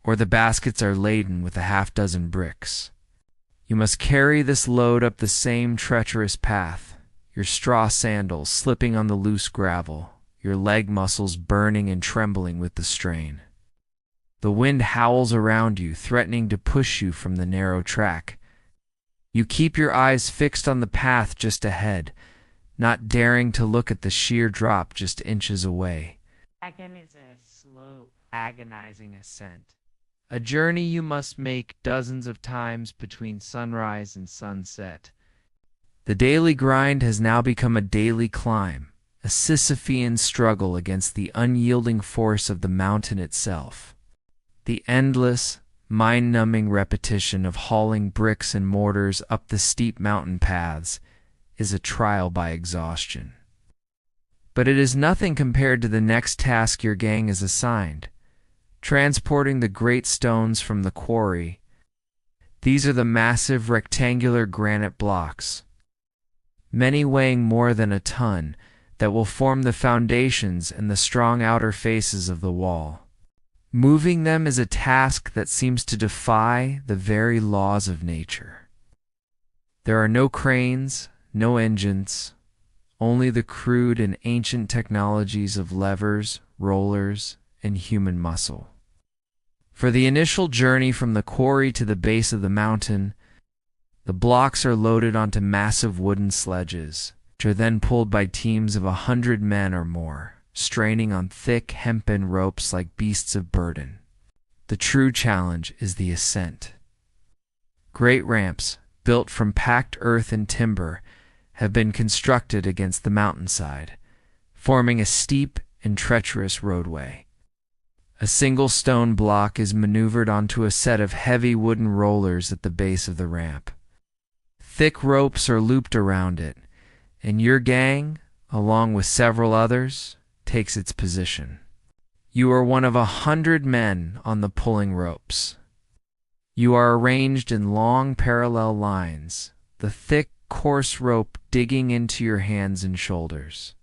or the baskets are laden with a half-dozen bricks. You must carry this load up the same treacherous path, your straw sandals slipping on the loose gravel, your leg muscles burning and trembling with the strain. The wind howls around you, threatening to push you from the narrow track. You keep your eyes fixed on the path just ahead, not daring to look at the sheer drop just inches away. Second is a slow, agonizing ascent. A journey you must make dozens of times between sunrise and sunset. The daily grind has now become a daily climb, a Sisyphean struggle against the unyielding force of the mountain itself. The endless, mind-numbing repetition of hauling bricks and mortars up the steep mountain paths is a trial by exhaustion. But it is nothing compared to the next task your gang is assigned: transporting the great stones from the quarry. These are the massive rectangular granite blocks, many weighing more than a ton, that will form the foundations and the strong outer faces of the wall. Moving them is a task that seems to defy the very laws of nature. There are no cranes, no engines, only the crude and ancient technologies of levers, rollers, and human muscle. For the initial journey from the quarry to the base of the mountain, the blocks are loaded onto massive wooden sledges, which are then pulled by teams of 100 men or more, straining on thick hempen ropes like beasts of burden. The true challenge is the ascent. Great ramps, built from packed earth and timber, have been constructed against the mountainside, forming a steep and treacherous roadway. A single stone block is maneuvered onto a set of heavy wooden rollers at the base of the ramp. Thick ropes are looped around it, and your gang, along with several others, takes its position. You are one of 100 men on the pulling ropes. You are arranged in long parallel lines, the thick, coarse rope digging into your hands and shoulders.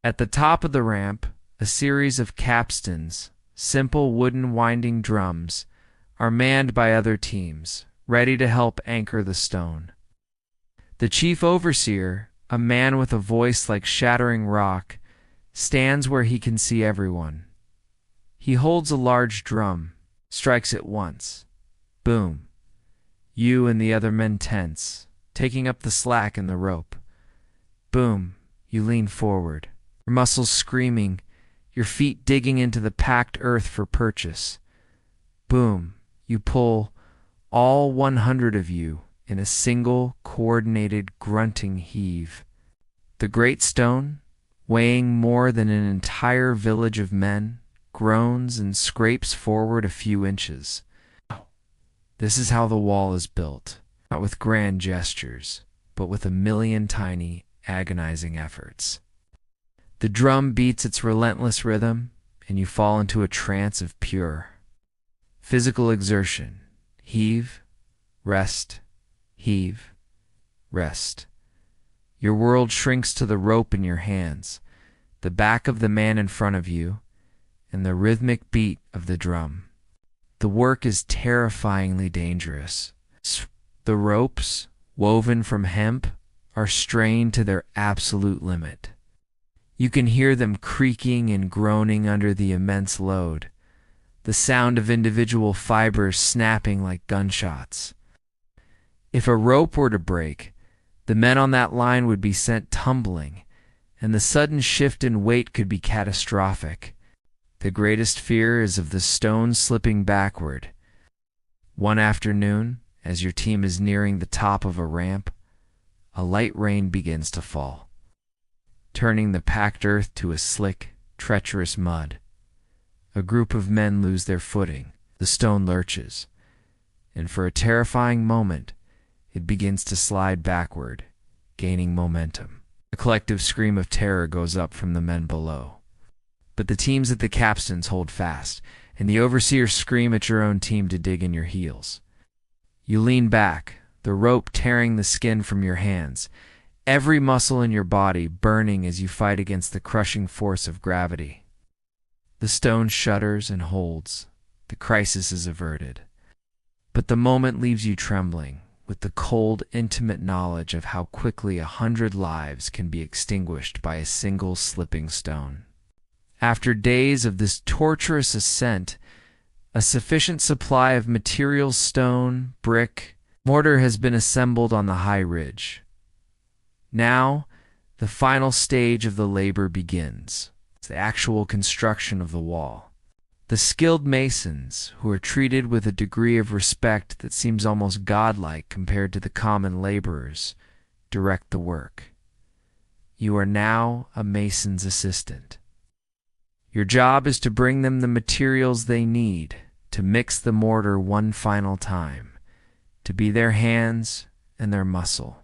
At the top of the ramp, a series of capstans, simple wooden winding drums, are manned by other teams, ready to help anchor the stone. The chief overseer, a man with a voice like shattering rock, stands where he can see everyone. He holds a large drum, strikes it once. Boom. You and the other men tense, taking up the slack in the rope. Boom. You lean forward, your muscles screaming, your feet digging into the packed earth for purchase. Boom. You pull, all 100 of you, in a single, coordinated, grunting heave. The great stone, weighing more than an entire village of men, groans and scrapes forward a few inches. This is how the wall is built, not with grand gestures, but with a million tiny, agonizing efforts. The drum beats its relentless rhythm, and you fall into a trance of pure physical exertion. Heave, rest, heave, rest. Your world shrinks to the rope in your hands, the back of the man in front of you, and the rhythmic beat of the drum. The work is terrifyingly dangerous. The ropes, woven from hemp, are strained to their absolute limit. You can hear them creaking and groaning under the immense load, the sound of individual fibers snapping like gunshots. If a rope were to break, the men on that line would be sent tumbling, and the sudden shift in weight could be catastrophic. The greatest fear is of the stone slipping backward. One afternoon, as your team is nearing the top of a ramp, a light rain begins to fall, turning the packed earth to a slick, treacherous mud. A group of men lose their footing. The stone lurches, and for a terrifying moment, it begins to slide backward, gaining momentum. A collective scream of terror goes up from the men below. But the teams at the capstans hold fast, and the overseers scream at your own team to dig in your heels. You lean back, the rope tearing the skin from your hands, every muscle in your body burning as you fight against the crushing force of gravity. The stone shudders and holds. The crisis is averted. But the moment leaves you trembling, with the cold, intimate knowledge of how quickly 100 lives can be extinguished by a single slipping stone. After days of this torturous ascent, a sufficient supply of materials, stone, brick, mortar has been assembled on the high ridge. Now, the final stage of the labor begins. It's the actual construction of the wall. The skilled masons, who are treated with a degree of respect that seems almost godlike compared to the common laborers, direct the work. You are now a mason's assistant. Your job is to bring them the materials they need to mix the mortar one final time, to be their hands and their muscle.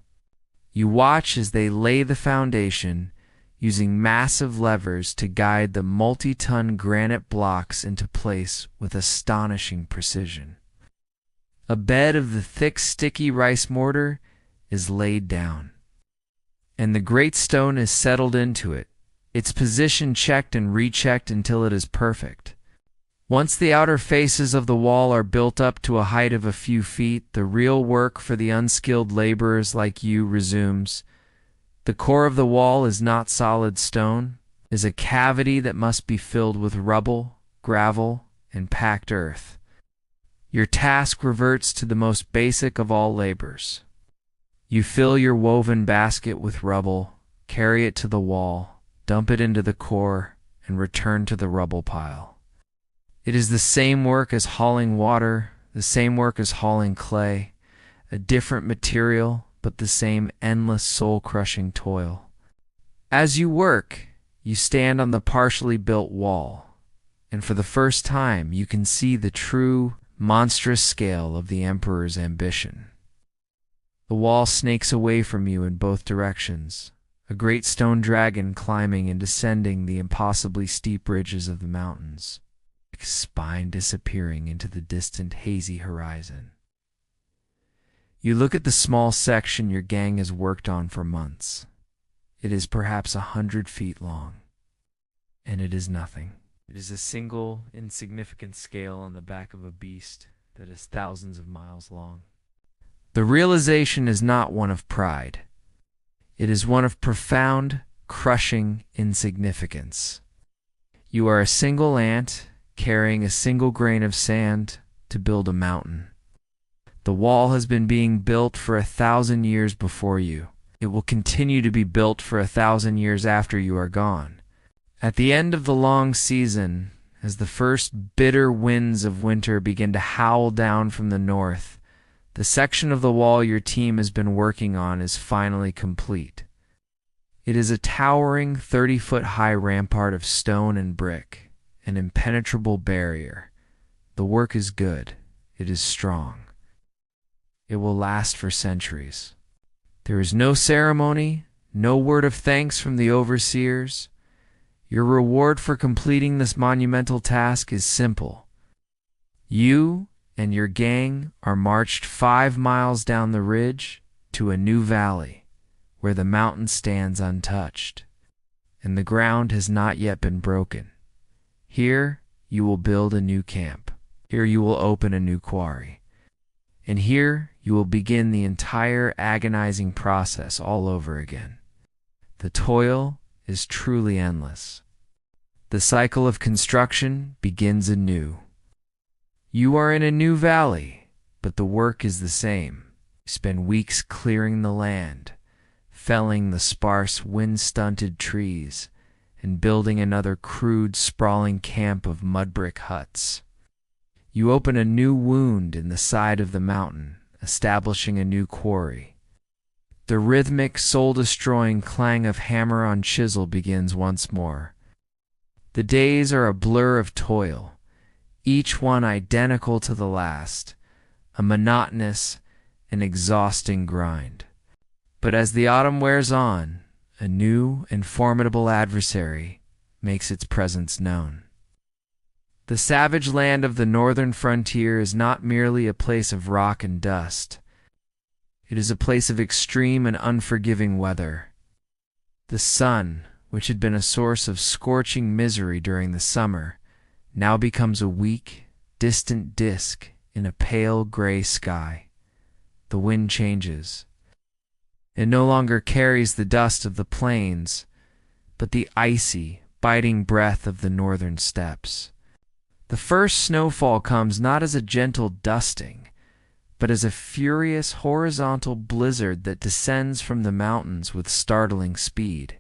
You watch as they lay the foundation, using massive levers to guide the multi-ton granite blocks into place with astonishing precision. A bed of the thick, sticky rice mortar is laid down, and the great stone is settled into it, its position checked and rechecked until it is perfect. Once the outer faces of the wall are built up to a height of a few feet, the real work for the unskilled laborers like you resumes. The core of the wall is not solid stone, it is a cavity that must be filled with rubble, gravel, and packed earth. Your task reverts to the most basic of all labors. You fill your woven basket with rubble, carry it to the wall, dump it into the core, and return to the rubble pile. It is the same work as hauling water, the same work as hauling clay, a different material, but the same endless soul-crushing toil. As you work, you stand on the partially built wall, and for the first time you can see the true, monstrous scale of the emperor's ambition. The wall snakes away from you in both directions, a great stone dragon climbing and descending the impossibly steep ridges of the mountains, its spine disappearing into the distant hazy horizon. You look at the small section your gang has worked on for months. It is perhaps 100 feet long, and it is nothing. It is a single, insignificant scale on the back of a beast that is thousands of miles long. The realization is not one of pride. It is one of profound, crushing insignificance. You are a single ant carrying a single grain of sand to build a mountain. The wall has been being built for 1,000 years before you. It will continue to be built for 1,000 years after you are gone. At the end of the long season, as the first bitter winds of winter begin to howl down from the north, the section of the wall your team has been working on is finally complete. It is a towering 30-foot-high rampart of stone and brick, an impenetrable barrier. The work is good. It is strong. It will last for centuries. There is no ceremony, no word of thanks from the overseers. Your reward for completing this monumental task is simple. You and your gang are marched 5 miles down the ridge to a new valley where the mountain stands untouched, and the ground has not yet been broken. Here you will build a new camp. Here you will open a new quarry. And here you will begin the entire agonizing process all over again. The toil is truly endless. The cycle of construction begins anew. You are in a new valley, but the work is the same. You spend weeks clearing the land, felling the sparse, wind-stunted trees, and building another crude, sprawling camp of mud brick huts. You open a new wound in the side of the mountain, establishing a new quarry. The rhythmic, soul-destroying clang of hammer on chisel begins once more. The days are a blur of toil, each one identical to the last, a monotonous and exhausting grind. But as the autumn wears on, a new and formidable adversary makes its presence known. The savage land of the northern frontier is not merely a place of rock and dust. It is a place of extreme and unforgiving weather. The sun, which had been a source of scorching misery during the summer, now becomes a weak, distant disk in a pale gray sky. The wind changes. It no longer carries the dust of the plains, but the icy, biting breath of the northern steppes. The first snowfall comes not as a gentle dusting, but as a furious horizontal blizzard that descends from the mountains with startling speed.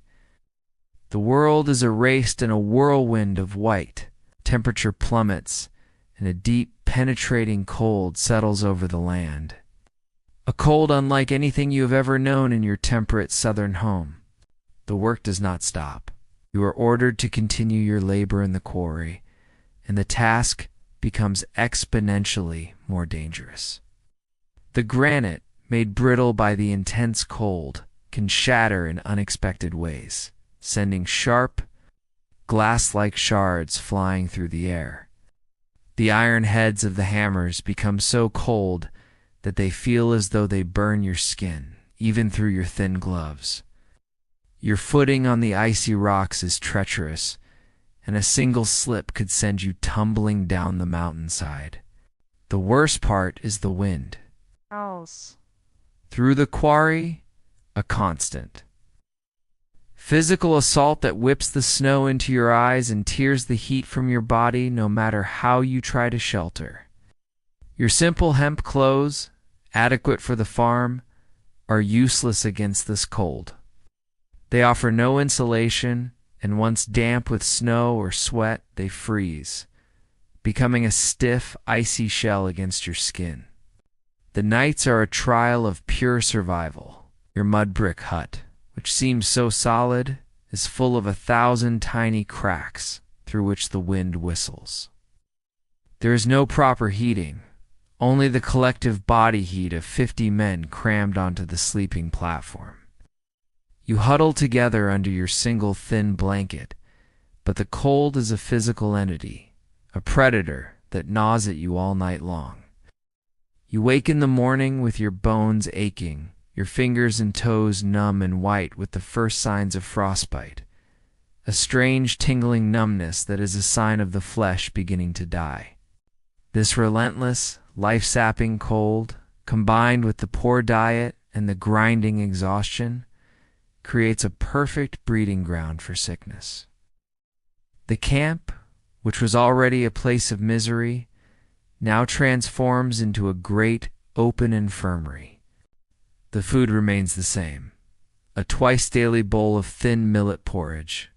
The world is erased in a whirlwind of white, temperature plummets, and a deep, penetrating cold settles over the land. A cold unlike anything you have ever known in your temperate southern home. The work does not stop. You are ordered to continue your labor in the quarry, and the task becomes exponentially more dangerous. The granite, made brittle by the intense cold, can shatter in unexpected ways, sending sharp, glass-like shards flying through the air. The iron heads of the hammers become so cold that they feel as though they burn your skin, even through your thin gloves. Your footing on the icy rocks is treacherous, and a single slip could send you tumbling down the mountainside. The worst part is the wind. Through the quarry, a constant. Physical assault that whips the snow into your eyes and tears the heat from your body no matter how you try to shelter. Your simple hemp clothes, adequate for the farm, are useless against this cold. They offer no insulation, and once damp with snow or sweat, they freeze, becoming a stiff, icy shell against your skin. The nights are a trial of pure survival. Your mud brick hut, which seems so solid, is full of 1,000 tiny cracks through which the wind whistles. There is no proper heating, only the collective body heat of 50 men crammed onto the sleeping platform. You huddle together under your single thin blanket, but the cold is a physical entity, a predator that gnaws at you all night long. You wake in the morning with your bones aching, your fingers and toes numb and white with the first signs of frostbite, a strange tingling numbness that is a sign of the flesh beginning to die. This relentless, life-sapping cold, combined with the poor diet and the grinding exhaustion, creates a perfect breeding ground for sickness. The camp, which was already a place of misery, now transforms into a great open infirmary. The food remains the same, a twice-daily bowl of thin millet porridge.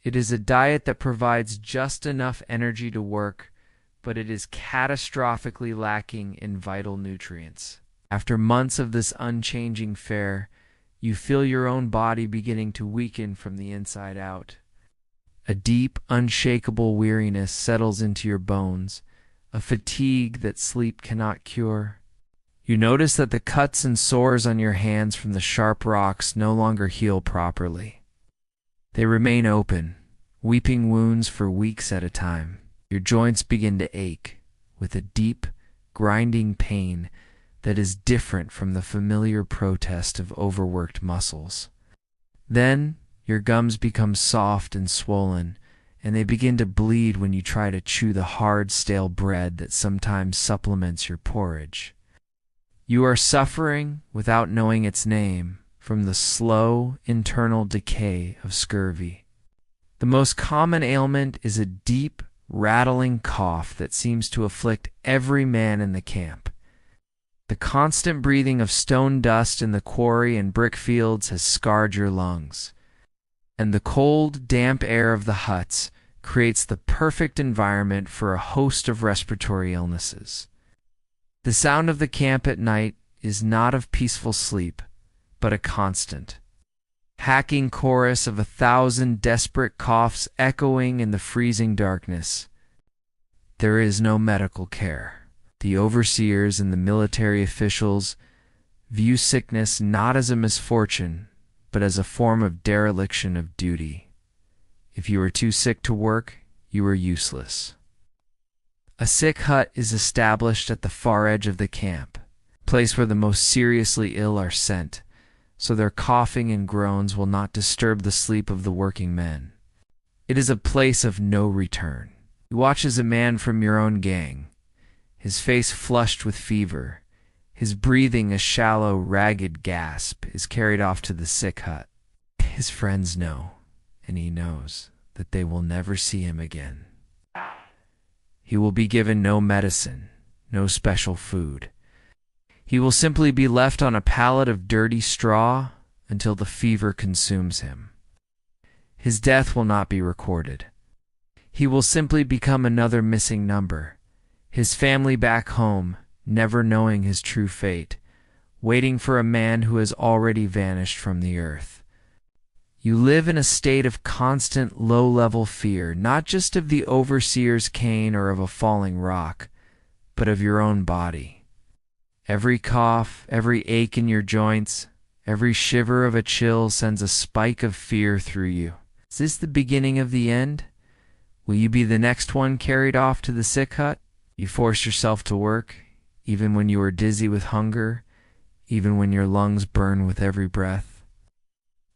It is a diet that provides just enough energy to work, but it is catastrophically lacking in vital nutrients. After months of this unchanging fare, you feel your own body beginning to weaken from the inside out. A deep, unshakable weariness settles into your bones, a fatigue that sleep cannot cure. You notice that the cuts and sores on your hands from the sharp rocks no longer heal properly. They remain open, weeping wounds for weeks at a time. Your joints begin to ache with a deep, grinding pain that is different from the familiar protest of overworked muscles. Then your gums become soft and swollen, and they begin to bleed when you try to chew the hard, stale bread that sometimes supplements your porridge. You are suffering, without knowing its name, from the slow, internal decay of scurvy. The most common ailment is a deep, rattling cough that seems to afflict every man in the camp. The constant breathing of stone dust in the quarry and brick fields has scarred your lungs, and the cold, damp air of the huts creates the perfect environment for a host of respiratory illnesses. The sound of the camp at night is not of peaceful sleep, but a constant, hacking chorus of 1,000 desperate coughs echoing in the freezing darkness. There is no medical care. The overseers and the military officials view sickness not as a misfortune, but as a form of dereliction of duty. If you are too sick to work, you are useless. A sick hut is established at the far edge of the camp, a place where the most seriously ill are sent, so their coughing and groans will not disturb the sleep of the working men. It is a place of no return. You watch as a man from your own gang, his face flushed with fever, his breathing a shallow, ragged gasp, is carried off to the sick hut. His friends know, and he knows, that they will never see him again. He will be given no medicine, no special food. He will simply be left on a pallet of dirty straw until the fever consumes him. His death will not be recorded. He will simply become another missing number, his family back home, never knowing his true fate, waiting for a man who has already vanished from the earth. You live in a state of constant low-level fear, not just of the overseer's cane or of a falling rock, but of your own body. Every cough, every ache in your joints, every shiver of a chill sends a spike of fear through you. Is this the beginning of the end? Will you be the next one carried off to the sick hut? You force yourself to work, even when you are dizzy with hunger, even when your lungs burn with every breath.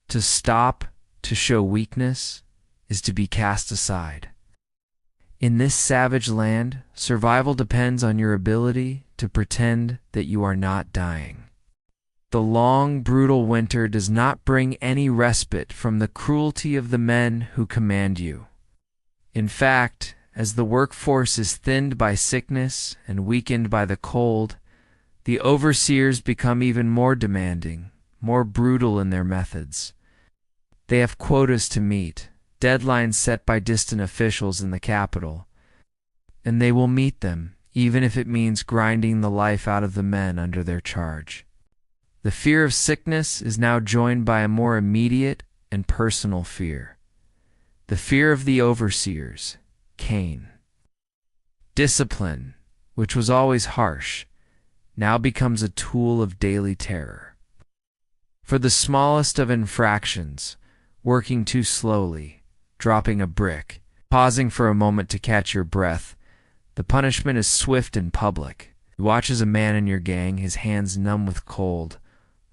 To stop, to show weakness, is to be cast aside. In this savage land, survival depends on your ability to pretend that you are not dying. The long, brutal winter does not bring any respite from the cruelty of the men who command you. In fact, as the workforce is thinned by sickness and weakened by the cold, the overseers become even more demanding, more brutal in their methods. They have quotas to meet, deadlines set by distant officials in the capital, and they will meet them, even if it means grinding the life out of the men under their charge. The fear of sickness is now joined by a more immediate and personal fear. The fear of the overseers, Cain. Discipline, which was always harsh, now becomes a tool of daily terror. For the smallest of infractions, working too slowly, dropping a brick, pausing for a moment to catch your breath, the punishment is swift and public. You watch as a man in your gang, his hands numb with cold,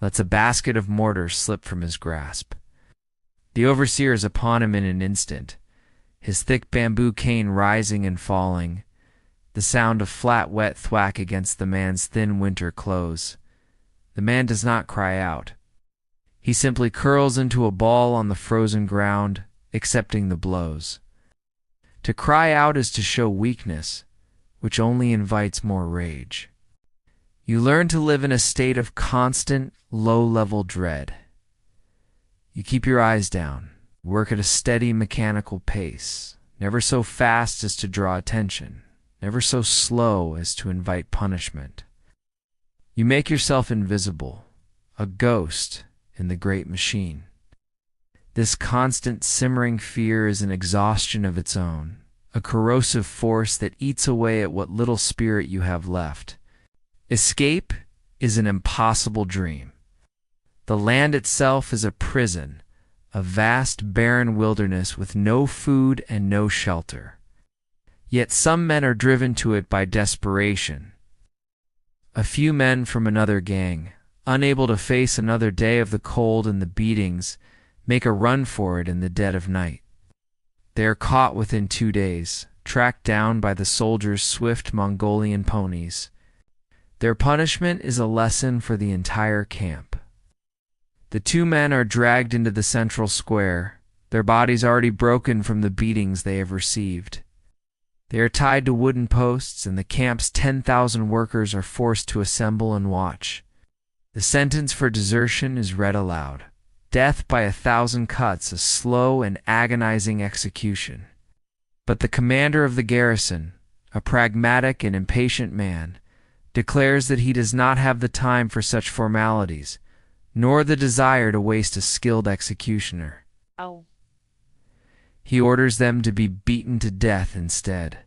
lets a basket of mortar slip from his grasp. The overseer is upon him in an instant, his thick bamboo cane rising and falling, the sound of flat, wet thwack against the man's thin winter clothes. The man does not cry out. He simply curls into a ball on the frozen ground, accepting the blows. To cry out is to show weakness, which only invites more rage. You learn to live in a state of constant, low-level dread. You keep your eyes down, work at a steady mechanical pace, never so fast as to draw attention, never so slow as to invite punishment. You make yourself invisible, a ghost in the great machine. This constant simmering fear is an exhaustion of its own, a corrosive force that eats away at what little spirit you have left. Escape is an impossible dream. The land itself is a prison, a vast barren wilderness with no food and no shelter. Yet some men are driven to it by desperation. A few men from another gang, unable to face another day of the cold and the beatings, make a run for it in the dead of night. They are caught within 2 days, tracked down by the soldiers' swift Mongolian ponies. Their punishment is a lesson for the entire camp. The 2 men are dragged into the central square, their bodies already broken from the beatings they have received. They are tied to wooden posts, and the camp's 10,000 workers are forced to assemble and watch. The sentence for desertion is read aloud. Death by 1,000 cuts, a slow and agonizing execution. But the commander of the garrison, a pragmatic and impatient man, declares that he does not have the time for such formalities, nor the desire to waste a skilled executioner. He orders them to be beaten to death instead.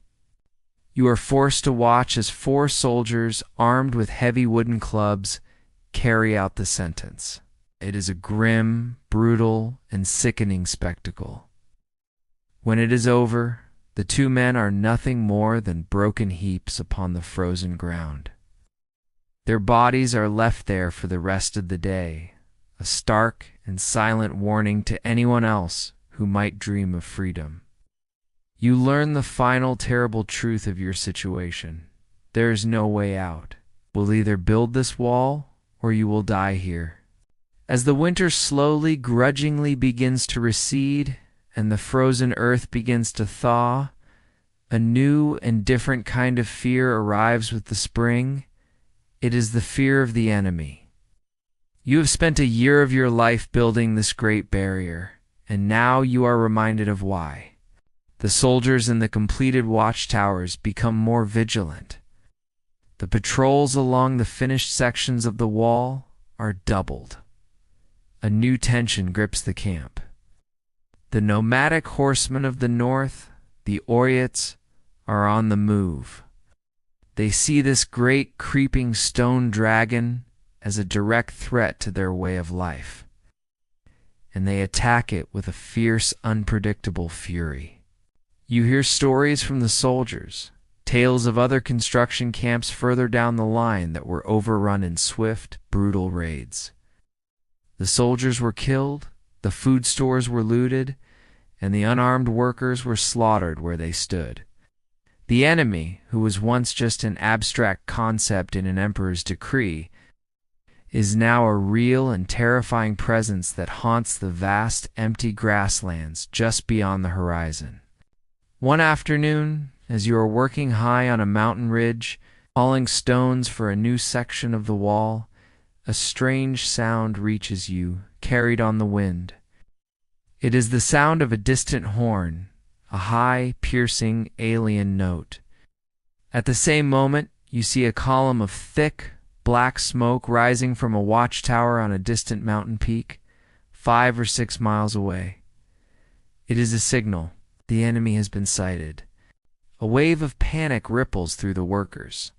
You are forced to watch as 4 soldiers, armed with heavy wooden clubs, carry out the sentence. It is a grim, brutal, and sickening spectacle. When it is over, the 2 men are nothing more than broken heaps upon the frozen ground. Their bodies are left there for the rest of the day, a stark and silent warning to anyone else who might dream of freedom. You learn the final terrible truth of your situation. There is no way out. We'll either build this wall or you will die here. As the winter slowly, grudgingly begins to recede and the frozen earth begins to thaw, a new and different kind of fear arrives with the spring. It is the fear of the enemy. You have spent a year of your life building this great barrier, and now you are reminded of why. The soldiers in the completed watchtowers become more vigilant. The patrols along the finished sections of the wall are doubled. A new tension grips the camp. The nomadic horsemen of the north, the Oryats, are on the move. They see this great creeping stone dragon as a direct threat to their way of life, and they attack it with a fierce, unpredictable fury. You hear stories from the soldiers, tales of other construction camps further down the line that were overrun in swift, brutal raids. The soldiers were killed, the food stores were looted, and the unarmed workers were slaughtered where they stood. The enemy, who was once just an abstract concept in an emperor's decree, is now a real and terrifying presence that haunts the vast, empty grasslands just beyond the horizon. One afternoon, as you are working high on a mountain ridge, hauling stones for a new section of the wall, a strange sound reaches you, carried on the wind. It is the sound of a distant horn, a high, piercing, alien note. At the same moment, you see a column of thick, black smoke rising from a watchtower on a distant mountain peak, 5 or 6 miles away. It is a signal. The enemy has been sighted. A wave of panic ripples through the workers.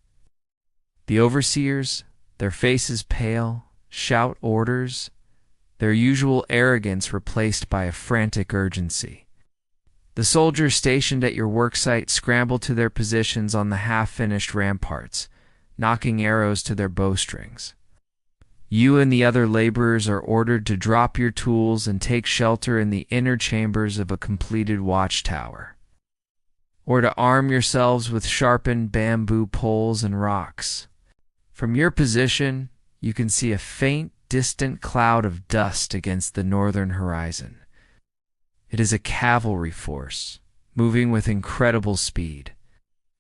The overseers, their faces pale, shout orders, their usual arrogance replaced by a frantic urgency. The soldiers stationed at your worksite scramble to their positions on the half-finished ramparts, knocking arrows to their bowstrings. You and the other laborers are ordered to drop your tools and take shelter in the inner chambers of a completed watchtower, or to arm yourselves with sharpened bamboo poles and rocks. From your position, you can see a faint, distant cloud of dust against the northern horizon. It is a cavalry force, moving with incredible speed.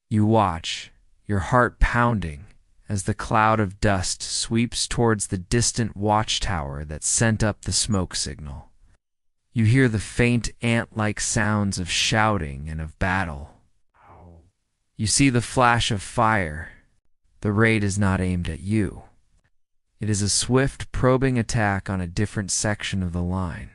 You watch, your heart pounding, as the cloud of dust sweeps towards the distant watchtower that sent up the smoke signal. You hear the faint ant-like sounds of shouting and of battle. You see the flash of fire. The raid is not aimed at you. It is a swift, probing attack on a different section of the line.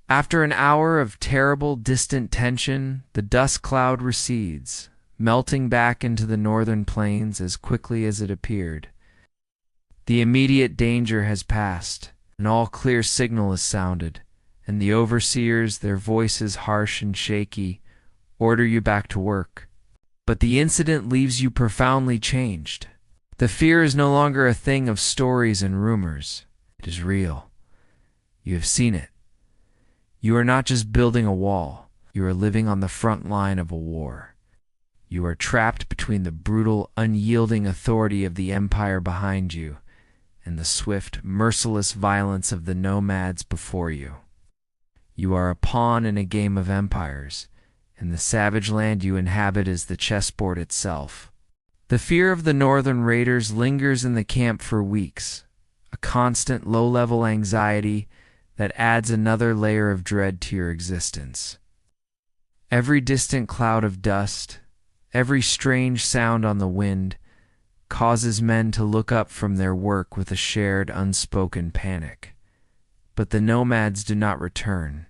After an hour of terrible, distant tension, the dust cloud recedes, melting back into the northern plains as quickly as it appeared. The immediate danger has passed. An all-clear signal is sounded, and the overseers, their voices harsh and shaky, order you back to work. But the incident leaves you profoundly changed. The fear is no longer a thing of stories and rumors. It is real. You have seen it. You are not just building a wall. You are living on the front line of a war. You are trapped between the brutal, unyielding authority of the empire behind you and the swift, merciless violence of the nomads before you. You are a pawn in a game of empires, and the savage land you inhabit is the chessboard itself. The fear of the northern raiders lingers in the camp for weeks, a constant low-level anxiety that adds another layer of dread to your existence. Every distant cloud of dust, every strange sound on the wind, causes men to look up from their work with a shared, unspoken panic. But the nomads do not return.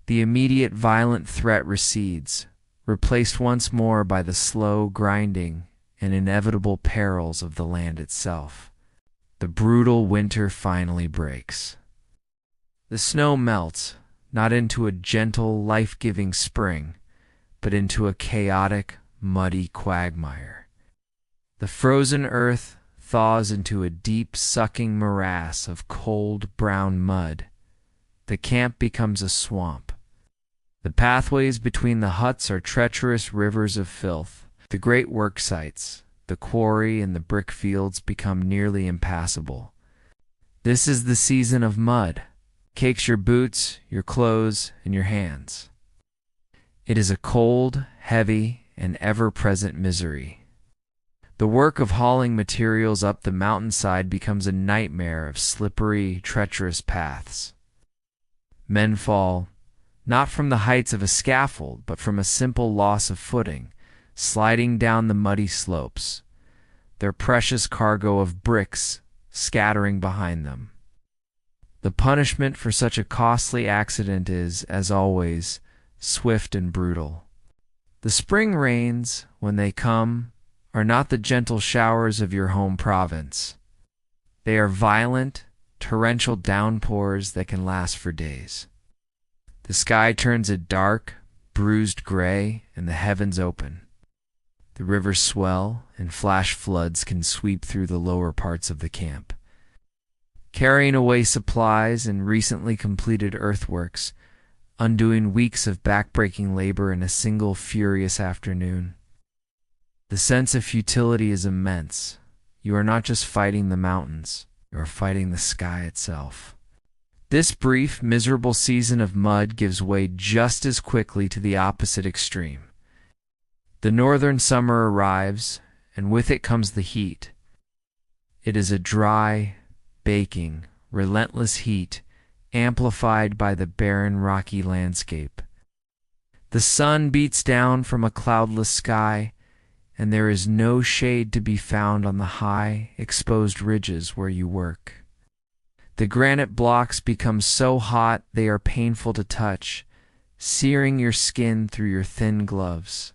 The immediate violent threat recedes, replaced once more by the slow grinding and inevitable perils of the land itself. The brutal winter finally breaks. The snow melts, not into a gentle, life-giving spring, but into a chaotic, muddy quagmire. The frozen earth thaws into a deep, sucking morass of cold, brown mud. The camp becomes a swamp. The pathways between the huts are treacherous rivers of filth. The great work sites, the quarry and the brick fields become nearly impassable. This is the season of mud. Cakes your boots, your clothes, and your hands. It is a cold, heavy, and ever-present misery. The work of hauling materials up the mountainside becomes a nightmare of slippery, treacherous paths. Men fall, not from the heights of a scaffold, but from a simple loss of footing, sliding down the muddy slopes, their precious cargo of bricks scattering behind them. The punishment for such a costly accident is, as always, swift and brutal. The spring rains, when they come, are not the gentle showers of your home province. They are violent, torrential downpours that can last for days. The sky turns a dark, bruised gray, and the heavens open. The rivers swell, and flash floods can sweep through the lower parts of the camp, carrying away supplies and recently completed earthworks, undoing weeks of backbreaking labor in a single furious afternoon. The sense of futility is immense. You are not just fighting the mountains, you are fighting the sky itself. This brief, miserable season of mud gives way just as quickly to the opposite extreme. The northern summer arrives, and with it comes the heat. It is a dry, baking, relentless heat, amplified by the barren, rocky landscape. The sun beats down from a cloudless sky, and there is no shade to be found on the high, exposed ridges where you work. The granite blocks become so hot they are painful to touch, searing your skin through your thin gloves.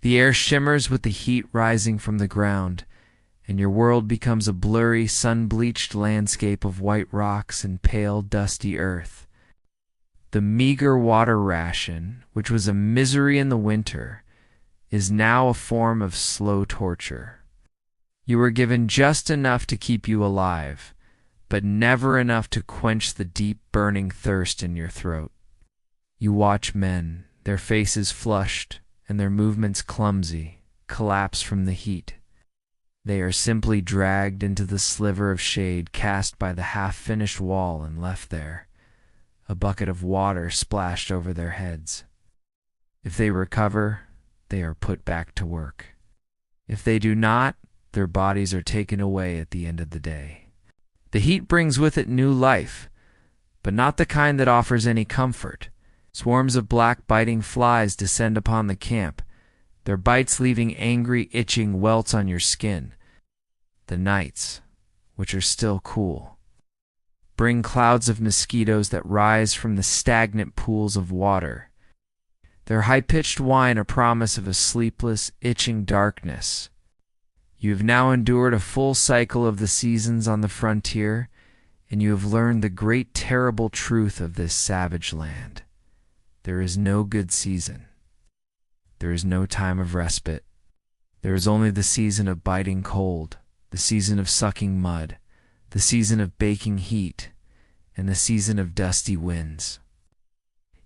The air shimmers with the heat rising from the ground, and your world becomes a blurry, sun-bleached landscape of white rocks and pale, dusty earth. The meager water ration, which was a misery in the winter, is now a form of slow torture. You are given just enough to keep you alive, but never enough to quench the deep, burning thirst in your throat. You watch men, their faces flushed and their movements clumsy, collapse from the heat. They are simply dragged into the sliver of shade cast by the half-finished wall and left there, a bucket of water splashed over their heads. If they recover, they are put back to work. If they do not, their bodies are taken away at the end of the day. The heat brings with it new life, but not the kind that offers any comfort. Swarms of black biting flies descend upon the camp, their bites leaving angry, itching welts on your skin. The nights, which are still cool, bring clouds of mosquitoes that rise from the stagnant pools of water, their high-pitched whine a promise of a sleepless, itching darkness. You have now endured a full cycle of the seasons on the frontier, and you have learned the great terrible truth of this savage land. There is no good season. There is no time of respite. There is only the season of biting cold, the season of sucking mud, the season of baking heat, and the season of dusty winds.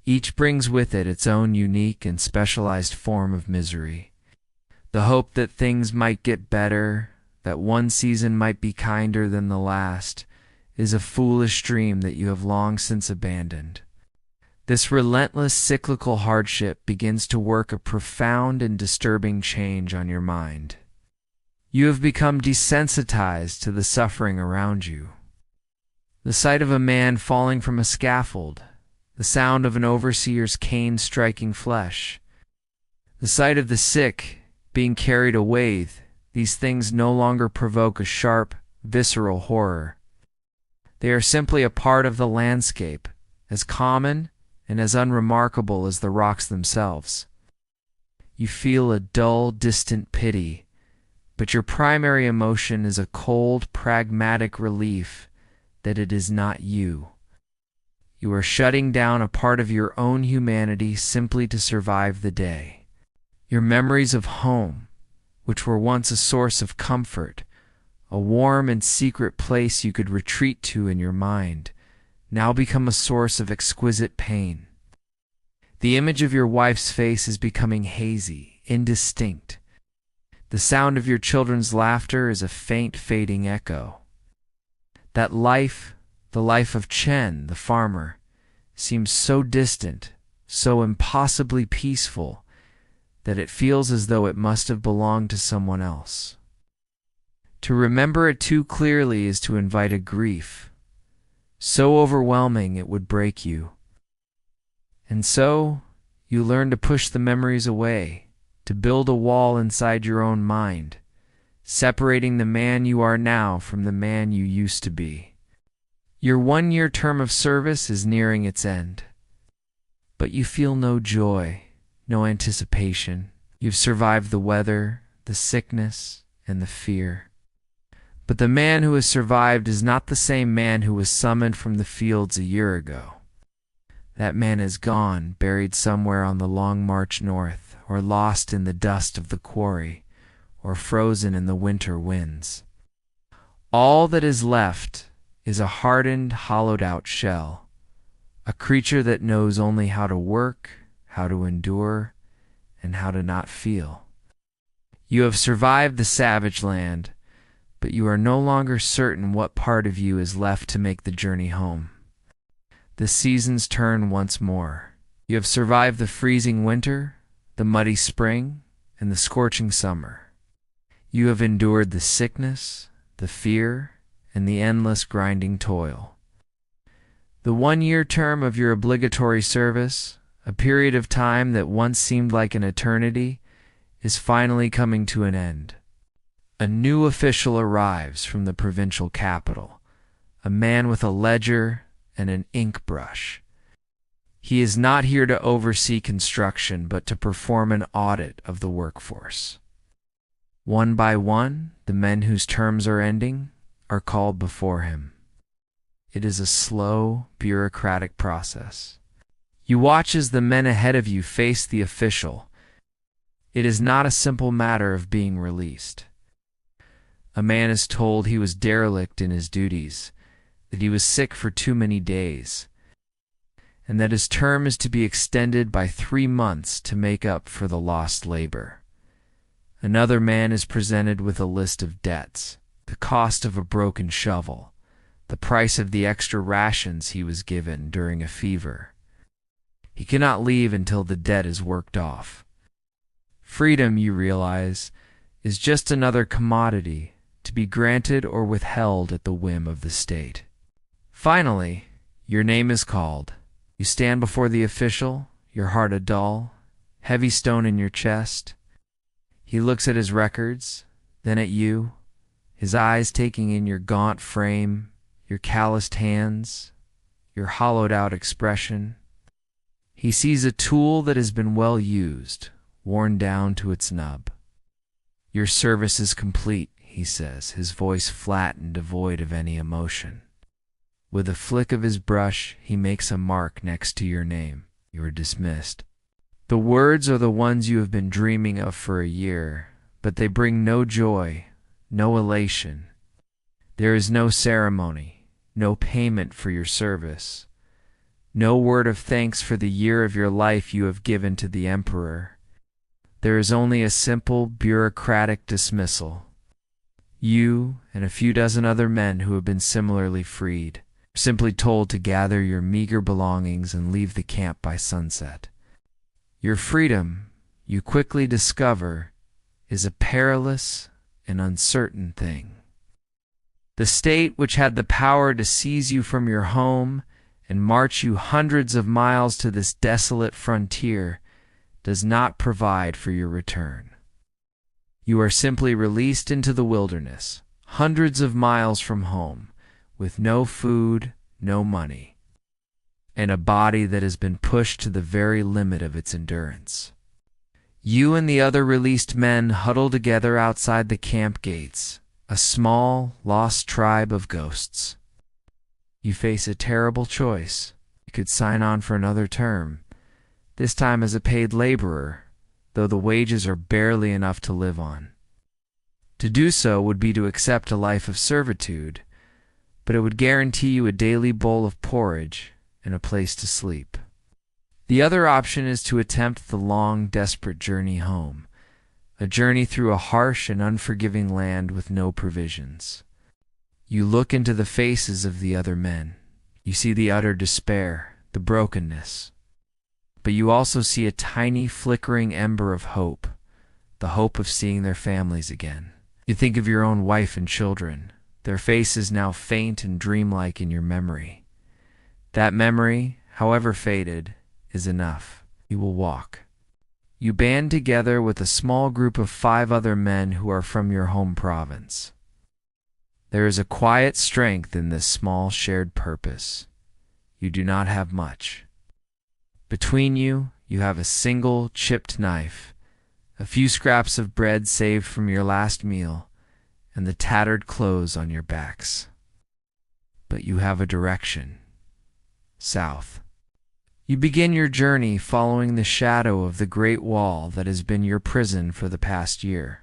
Each brings with it its own unique and specialized form of misery. The hope that things might get better, that one season might be kinder than the last, is a foolish dream that you have long since abandoned. This relentless cyclical hardship begins to work a profound and disturbing change on your mind. You have become desensitized to the suffering around you. The sight of a man falling from a scaffold, the sound of an overseer's cane striking flesh, the sight of the sick being carried away, these things no longer provoke a sharp, visceral horror. They are simply a part of the landscape, as common and as unremarkable as the rocks themselves. You feel a dull, distant pity, but your primary emotion is a cold, pragmatic relief that it is not you. You are shutting down a part of your own humanity simply to survive the day. Your memories of home, which were once a source of comfort, a warm and secret place you could retreat to in your mind, now become a source of exquisite pain. The image of your wife's face is becoming hazy, indistinct. The sound of your children's laughter is a faint, fading echo. That life, the life of Chen, the farmer, seems so distant, so impossibly peaceful, that it feels as though it must have belonged to someone else. To remember it too clearly is to invite a grief, so overwhelming it would break you. And so, you learn to push the memories away, to build a wall inside your own mind, separating the man you are now from the man you used to be. Your 1-year term of service is nearing its end, but you feel no joy, no anticipation. You've survived the weather, the sickness, and the fear. But the man who has survived is not the same man who was summoned from the fields a year ago. That man is gone, buried somewhere on the long march north, or lost in the dust of the quarry, or frozen in the winter winds. All that is left is a hardened, hollowed-out shell, a creature that knows only how to work, how to endure, and how to not feel. You have survived the savage land, but you are no longer certain what part of you is left to make the journey home. The seasons turn once more. You have survived the freezing winter, the muddy spring, and the scorching summer. You have endured the sickness, the fear, and the endless grinding toil. The 1-year term of your obligatory service, a period of time that once seemed like an eternity, is finally coming to an end. A new official arrives from the provincial capital, a man with a ledger and an ink brush. He is not here to oversee construction, but to perform an audit of the workforce. One by one, the men whose terms are ending are called before him. It is a slow, bureaucratic process. You watch as the men ahead of you face the official. It is not a simple matter of being released. A man is told he was derelict in his duties, that he was sick for too many days, and that his term is to be extended by 3 months to make up for the lost labor. Another man is presented with a list of debts, the cost of a broken shovel, the price of the extra rations he was given during a fever. He cannot leave until the debt is worked off. Freedom, you realize, is just another commodity to be granted or withheld at the whim of the state. Finally, your name is called. You stand before the official, your heart a dull, heavy stone in your chest. He looks at his records, then at you, his eyes taking in your gaunt frame, your calloused hands, your hollowed-out expression. He sees a tool that has been well used, worn down to its nub. Your service is complete, he says, his voice flat and devoid of any emotion. With a flick of his brush, he makes a mark next to your name. You are dismissed. The words are the ones you have been dreaming of for a year, but they bring no joy, no elation. There is no ceremony, no payment for your service, no word of thanks for the year of your life you have given to the emperor. There is only a simple, bureaucratic dismissal. You and a few dozen other men who have been similarly freed are simply told to gather your meager belongings and leave the camp by sunset. Your freedom, you quickly discover, is a perilous and uncertain thing. The state which had the power to seize you from your home and march you hundreds of miles to this desolate frontier does not provide for your return. You are simply released into the wilderness, hundreds of miles from home, with no food, no money, and a body that has been pushed to the very limit of its endurance. You and the other released men huddle together outside the camp gates, a small, lost tribe of ghosts. You face a terrible choice. You could sign on for another term, this time as a paid laborer, though the wages are barely enough to live on. To do so would be to accept a life of servitude, but it would guarantee you a daily bowl of porridge and a place to sleep. The other option is to attempt the long, desperate journey home, a journey through a harsh and unforgiving land with no provisions. You look into the faces of the other men. You see the utter despair, the brokenness. But you also see a tiny, flickering ember of hope, the hope of seeing their families again. You think of your own wife and children, their faces now faint and dreamlike in your memory. That memory, however faded, is enough. You will walk. You band together with a small group of 5 other men who are from your home province. There is a quiet strength in this small shared purpose. You do not have much. Between you, you have a single chipped knife, a few scraps of bread saved from your last meal, and the tattered clothes on your backs. But you have a direction. South. You begin your journey following the shadow of the great wall that has been your prison for the past year.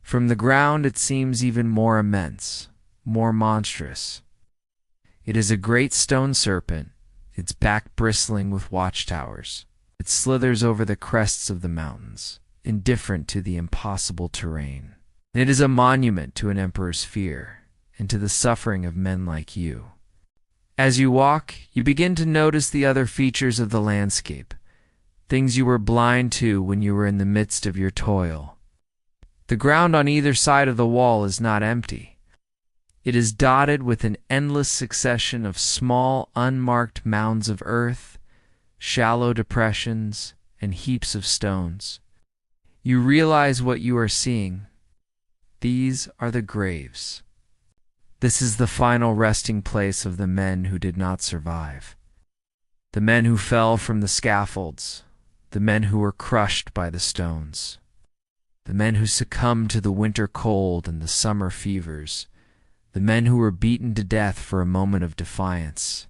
From the ground it seems even more immense, more monstrous. It is a great stone serpent, its back bristling with watchtowers. It slithers over the crests of the mountains, indifferent to the impossible terrain. It is a monument to an emperor's fear and to the suffering of men like you. As you walk, you begin to notice the other features of the landscape, things you were blind to when you were in the midst of your toil. The ground on either side of the wall is not empty. It is dotted with an endless succession of small, unmarked mounds of earth, shallow depressions, and heaps of stones. You realize what you are seeing. These are the graves. This is the final resting place of the men who did not survive. The men who fell from the scaffolds, the men who were crushed by the stones, the men who succumbed to the winter cold and the summer fevers, the men who were beaten to death for a moment of defiance.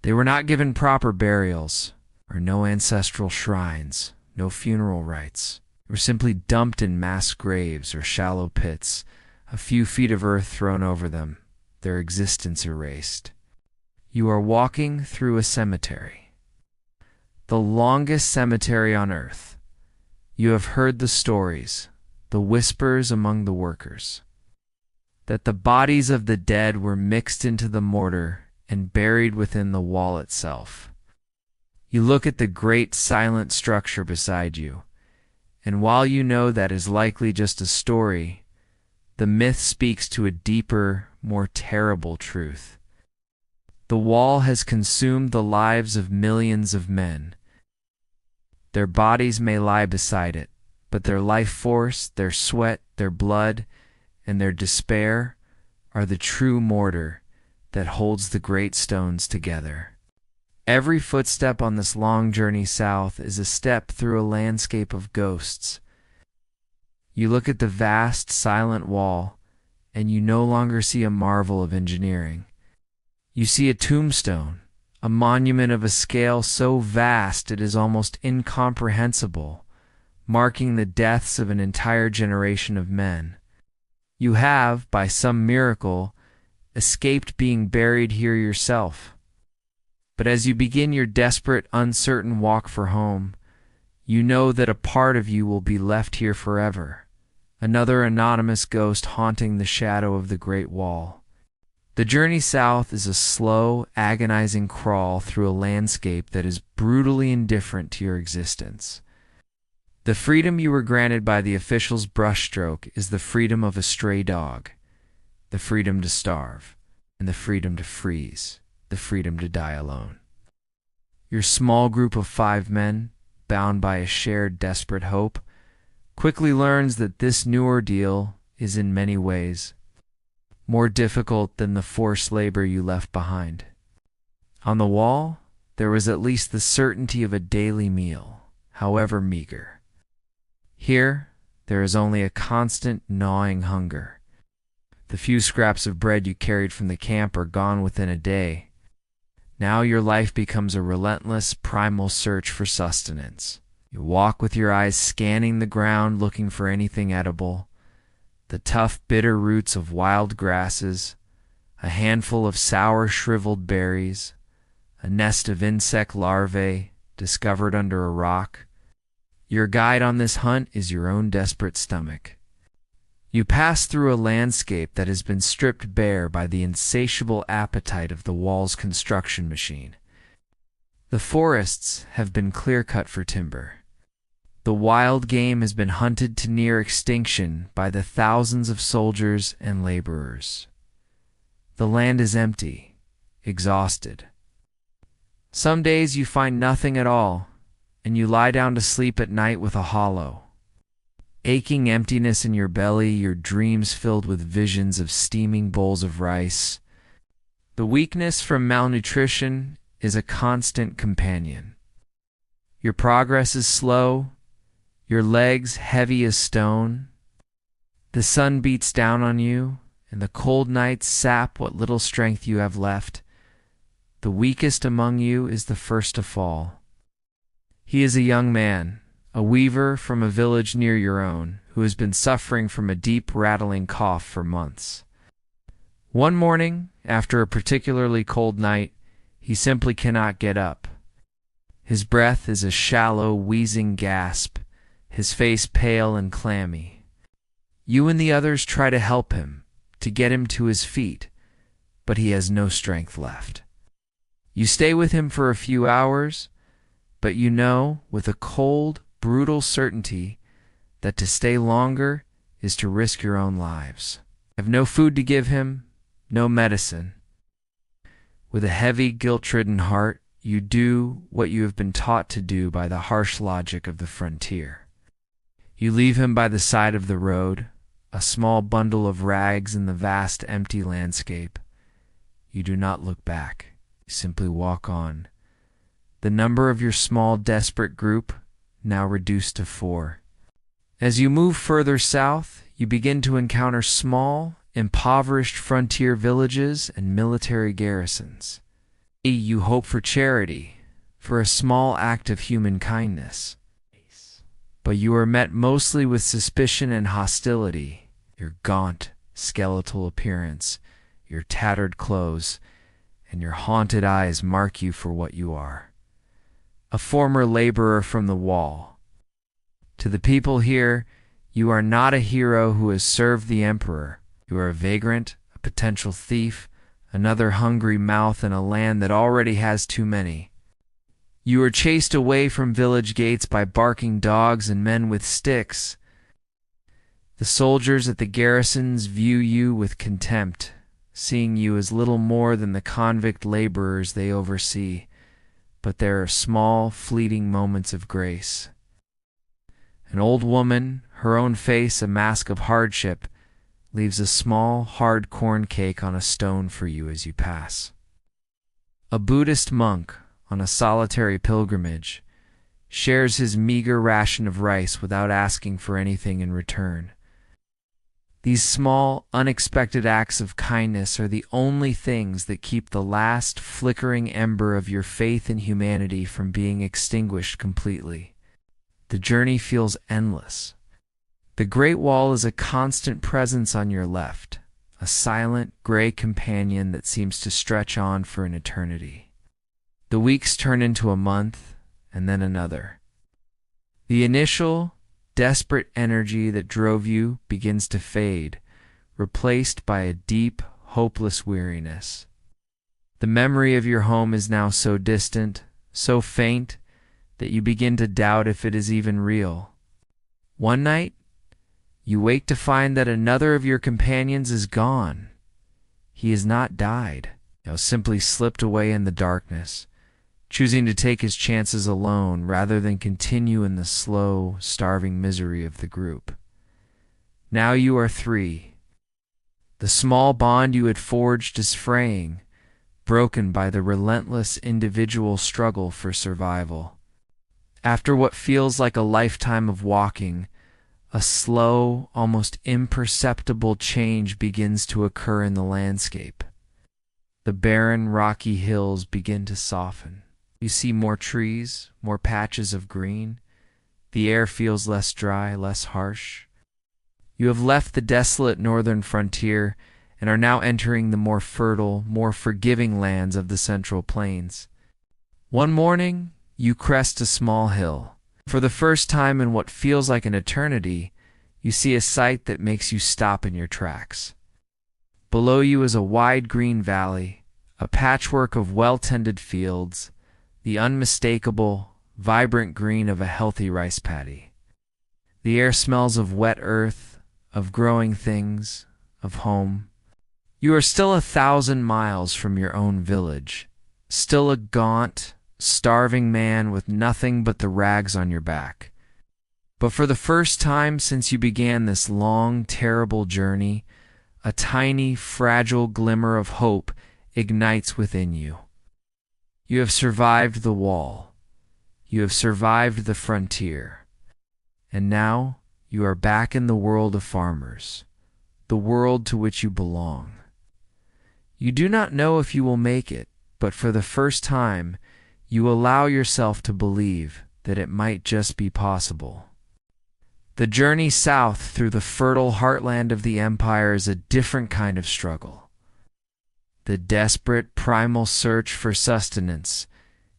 They were not given proper burials, or no ancestral shrines, no funeral rites. They were simply dumped in mass graves or shallow pits, a few feet of earth thrown over them, their existence erased. You are walking through a cemetery, the longest cemetery on earth. You have heard the stories, the whispers among the workers, that the bodies of the dead were mixed into the mortar and buried within the wall itself. You look at the great silent structure beside you, and while you know that is likely just a story, the myth speaks to a deeper, more terrible truth. The wall has consumed the lives of millions of men. Their bodies may lie beside it, but their life force, their sweat, their blood, and their despair are the true mortar that holds the great stones together. Every footstep on this long journey south is a step through a landscape of ghosts. You look at the vast, silent wall, and you no longer see a marvel of engineering. You see a tombstone, a monument of a scale so vast it is almost incomprehensible, marking the deaths of an entire generation of men. You have, by some miracle, escaped being buried here yourself. But as you begin your desperate, uncertain walk for home, you know that a part of you will be left here forever, another anonymous ghost haunting the shadow of the Great Wall. The journey south is a slow, agonizing crawl through a landscape that is brutally indifferent to your existence. The freedom you were granted by the official's brushstroke is the freedom of a stray dog, the freedom to starve, and the freedom to freeze, the freedom to die alone. Your small group of 5 men, bound by a shared desperate hope, quickly learns that this new ordeal is in many ways more difficult than the forced labor you left behind. On the wall, there was at least the certainty of a daily meal, however meager. Here, there is only a constant gnawing hunger. The few scraps of bread you carried from the camp are gone within a day. Now your life becomes a relentless, primal search for sustenance. You walk with your eyes scanning the ground looking for anything edible. The tough, bitter roots of wild grasses, a handful of sour, shriveled berries, a nest of insect larvae discovered under a rock. Your guide on this hunt is your own desperate stomach. You pass through a landscape that has been stripped bare by the insatiable appetite of the wall's construction machine. The forests have been clear-cut for timber. The wild game has been hunted to near extinction by the thousands of soldiers and laborers. The land is empty, exhausted. Some days you find nothing at all, and you lie down to sleep at night with a hollow, aching emptiness in your belly, your dreams filled with visions of steaming bowls of rice. The weakness from malnutrition is a constant companion. Your progress is slow, your legs heavy as stone. The sun beats down on you, and the cold nights sap what little strength you have left. The weakest among you is the first to fall. He is a young man, a weaver from a village near your own, who has been suffering from a deep, rattling cough for months. One morning, after a particularly cold night, he simply cannot get up. His breath is a shallow, wheezing gasp, his face pale and clammy. You and the others try to help him, to get him to his feet, but he has no strength left. You stay with him for a few hours, but you know, with a cold, brutal certainty, that to stay longer is to risk your own lives. You have no food to give him, no medicine. With a heavy, guilt-ridden heart, you do what you have been taught to do by the harsh logic of the frontier. You leave him by the side of the road, a small bundle of rags in the vast, empty landscape. You do not look back. You simply walk on. The number of your small, desperate group now reduced to 4. As you move further south, you begin to encounter small, impoverished frontier villages and military garrisons. You hope for charity, for a small act of human kindness. But you are met mostly with suspicion and hostility. Your gaunt, skeletal appearance, your tattered clothes, and your haunted eyes mark you for what you are. A former laborer from the wall. To the people here, you are not a hero who has served the emperor. You are a vagrant, a potential thief, another hungry mouth in a land that already has too many. You are chased away from village gates by barking dogs and men with sticks. The soldiers at the garrisons view you with contempt, seeing you as little more than the convict laborers they oversee. But there are small, fleeting moments of grace. An old woman, her own face a mask of hardship, leaves a small, hard corn cake on a stone for you as you pass. A Buddhist monk, on a solitary pilgrimage, shares his meager ration of rice without asking for anything in return. These small, unexpected acts of kindness are the only things that keep the last flickering ember of your faith in humanity from being extinguished completely. The journey feels endless. The Great Wall is a constant presence on your left, a silent, gray companion that seems to stretch on for an eternity. The weeks turn into a month, and then another. The initial, desperate energy that drove you begins to fade, replaced by a deep, hopeless weariness. The memory of your home is now so distant, so faint, that you begin to doubt if it is even real. One night, you wake to find that another of your companions is gone. He has not died, simply slipped away in the darkness, choosing to take his chances alone rather than continue in the slow, starving misery of the group. Now you are 3. The small bond you had forged is fraying, broken by the relentless individual struggle for survival. After what feels like a lifetime of walking, A slow, almost imperceptible change begins to occur in the landscape. The barren, rocky hills begin to soften. You see more trees, more patches of green. The air feels less dry, less harsh. You have left the desolate northern frontier and are now entering the more fertile, more forgiving lands of the Central Plains. One morning, you crest a small hill. For the first time in what feels like an eternity, you see a sight that makes you stop in your tracks. Below you is a wide green valley, a patchwork of well-tended fields, the unmistakable, vibrant green of a healthy rice paddy. The air smells of wet earth, of growing things, of home. You are still 1,000 miles from your own village, still a gaunt, starving man with nothing but the rags on your back. But for the first time since you began this long, terrible journey, a tiny, fragile glimmer of hope ignites within you. You have survived the wall. You have survived the frontier. And now you are back in the world of farmers, the world to which you belong. You do not know if you will make it, but for the first time, you allow yourself to believe that it might just be possible. The journey south through the fertile heartland of the empire is a different kind of struggle. The desperate, primal search for sustenance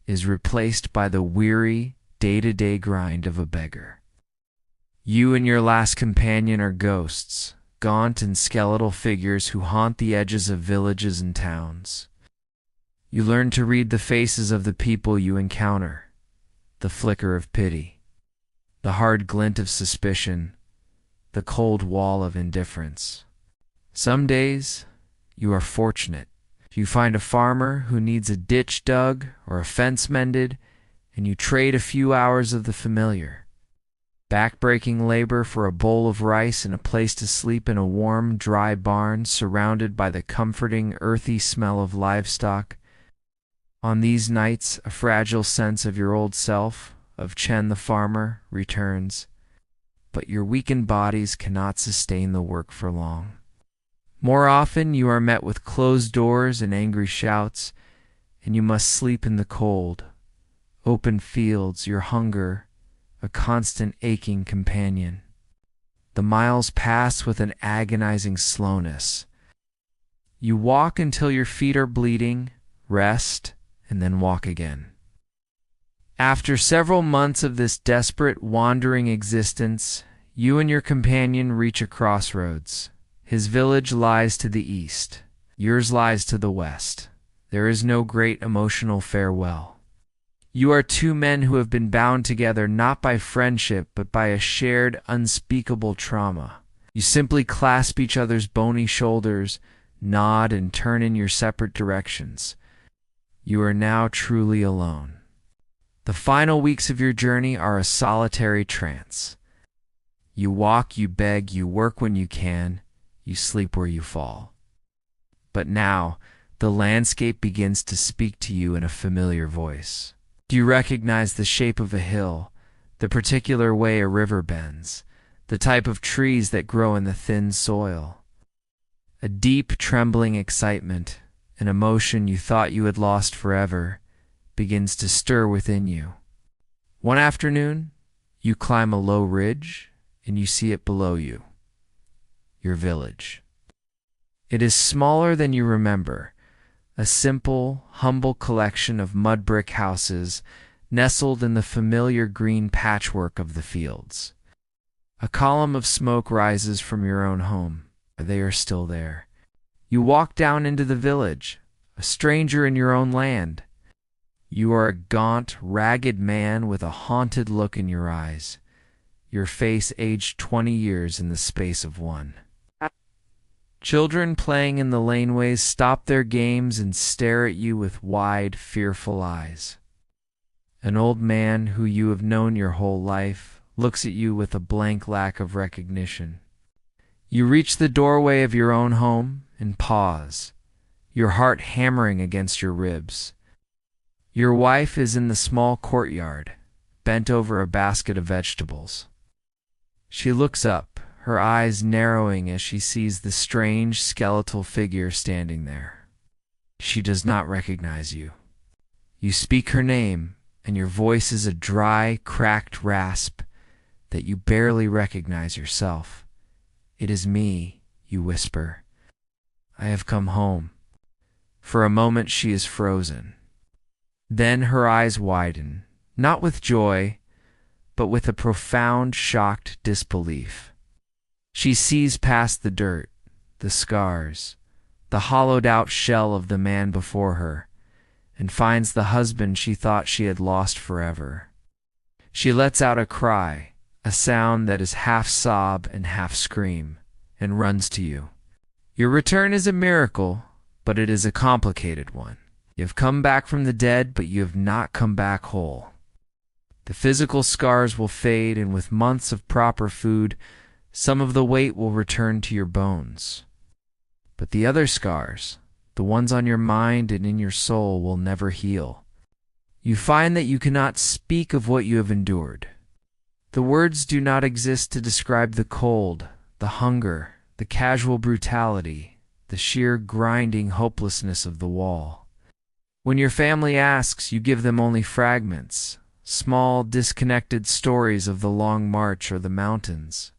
is replaced by the weary, day-to-day grind of a beggar. You and your last companion are ghosts, gaunt and skeletal figures who haunt the edges of villages and towns. You learn to read the faces of the people you encounter, the flicker of pity, the hard glint of suspicion, the cold wall of indifference. Some days, you are fortunate. You find a farmer who needs a ditch dug or a fence mended, and you trade a few hours of the familiar. Back-breaking labor for a bowl of rice and a place to sleep in a warm, dry barn surrounded by the comforting, earthy smell of livestock. On these nights, a fragile sense of your old self, of Chen the farmer, returns, but your weakened bodies cannot sustain the work for long. More often, you are met with closed doors and angry shouts, and you must sleep in the cold. Open fields, your hunger, a constant aching companion. The miles pass with an agonizing slowness. You walk until your feet are bleeding, rest, and then walk again. After several months of this desperate, wandering existence, you and your companion reach a crossroads. His village lies to the east. Yours lies to the west. There is no great emotional farewell. You are two men who have been bound together not by friendship, but by a shared, unspeakable trauma. You simply clasp each other's bony shoulders, nod, and turn in your separate directions. You are now truly alone. The final weeks of your journey are a solitary trance. You walk, you beg, you work when you can, you sleep where you fall. But now, the landscape begins to speak to you in a familiar voice. Do you recognize the shape of a hill, the particular way a river bends, the type of trees that grow in the thin soil? A deep, trembling excitement, an emotion you thought you had lost forever, begins to stir within you. One afternoon, you climb a low ridge, and you see it below you. Your village. It is smaller than you remember, a simple, humble collection of mud brick houses nestled in the familiar green patchwork of the fields. A column of smoke rises from your own home. They are still there. You walk down into the village, a stranger in your own land. You are a gaunt, ragged man with a haunted look in your eyes, your face aged 20 years in the space of one. Children playing in the laneways stop their games and stare at you with wide, fearful eyes. An old man who you have known your whole life looks at you with a blank lack of recognition. You reach the doorway of your own home and pause, your heart hammering against your ribs. Your wife is in the small courtyard, bent over a basket of vegetables. She looks up, her eyes narrowing as she sees the strange skeletal figure standing there. She does not recognize you. You speak her name, and your voice is a dry, cracked rasp that you barely recognize yourself. "It is me," you whisper. "I have come home." For a moment she is frozen. Then her eyes widen, not with joy, but with a profound, shocked disbelief. She sees past the dirt, the scars, the hollowed-out shell of the man before her, and finds the husband she thought she had lost forever. She lets out a cry, a sound that is half sob and half scream, and runs to you. Your return is a miracle, but it is a complicated one. You have come back from the dead, but you have not come back whole. The physical scars will fade, and with months of proper food, some of the weight will return to your bones. But the other scars, the ones on your mind and in your soul, will never heal. You find that you cannot speak of what you have endured. The words do not exist to describe the cold, the hunger, the casual brutality, the sheer grinding hopelessness of the wall. When your family asks, you give them only fragments, small, disconnected stories of the long march or the mountains.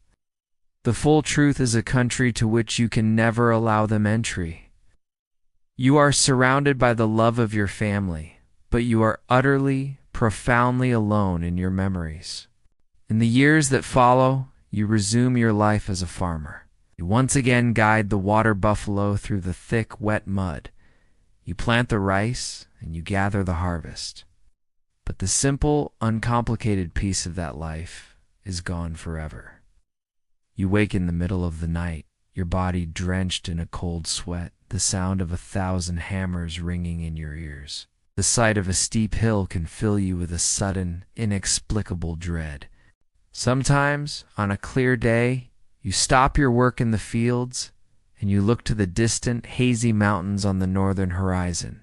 The full truth is a country to which you can never allow them entry. You are surrounded by the love of your family, but you are utterly, profoundly alone in your memories. In the years that follow, you resume your life as a farmer. You once again guide the water buffalo through the thick, wet mud. You plant the rice, and you gather the harvest. But the simple, uncomplicated piece of that life is gone forever. You wake in the middle of the night, your body drenched in a cold sweat, the sound of 1,000 hammers ringing in your ears. The sight of a steep hill can fill you with a sudden, inexplicable dread. Sometimes, on a clear day, you stop your work in the fields, and you look to the distant, hazy mountains on the northern horizon.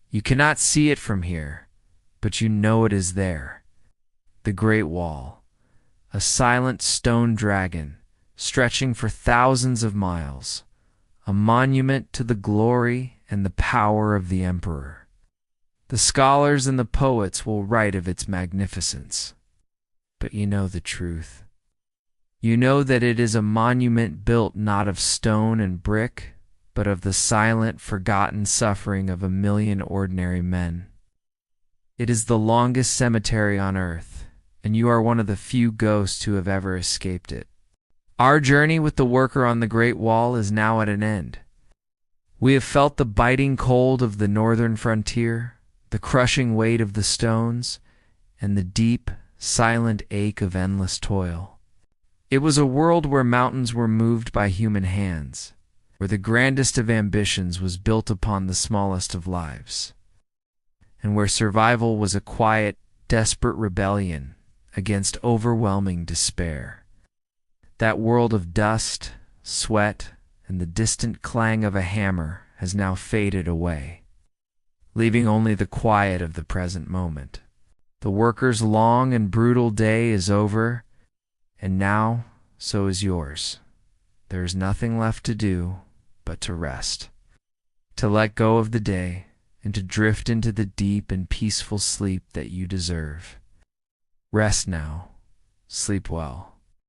You cannot see it from here, but you know it is there. The Great Wall, a silent stone dragon, stretching for thousands of miles, a monument to the glory and the power of the emperor. The scholars and the poets will write of its magnificence. But you know the truth. You know that it is a monument built not of stone and brick, but of the silent, forgotten suffering of 1,000,000 ordinary men. It is the longest cemetery on earth, and you are one of the few ghosts who have ever escaped it. Our journey with the worker on the Great Wall is now at an end. We have felt the biting cold of the northern frontier, the crushing weight of the stones, and the deep, silent ache of endless toil. It was a world where mountains were moved by human hands, where the grandest of ambitions was built upon the smallest of lives, and where survival was a quiet, desperate rebellion against overwhelming despair. That world of dust, sweat, and the distant clang of a hammer has now faded away, leaving only the quiet of the present moment. The worker's long and brutal day is over, and now so is yours. There is nothing left to do but to rest, to let go of the day, and to drift into the deep and peaceful sleep that you deserve. Rest now. Sleep well.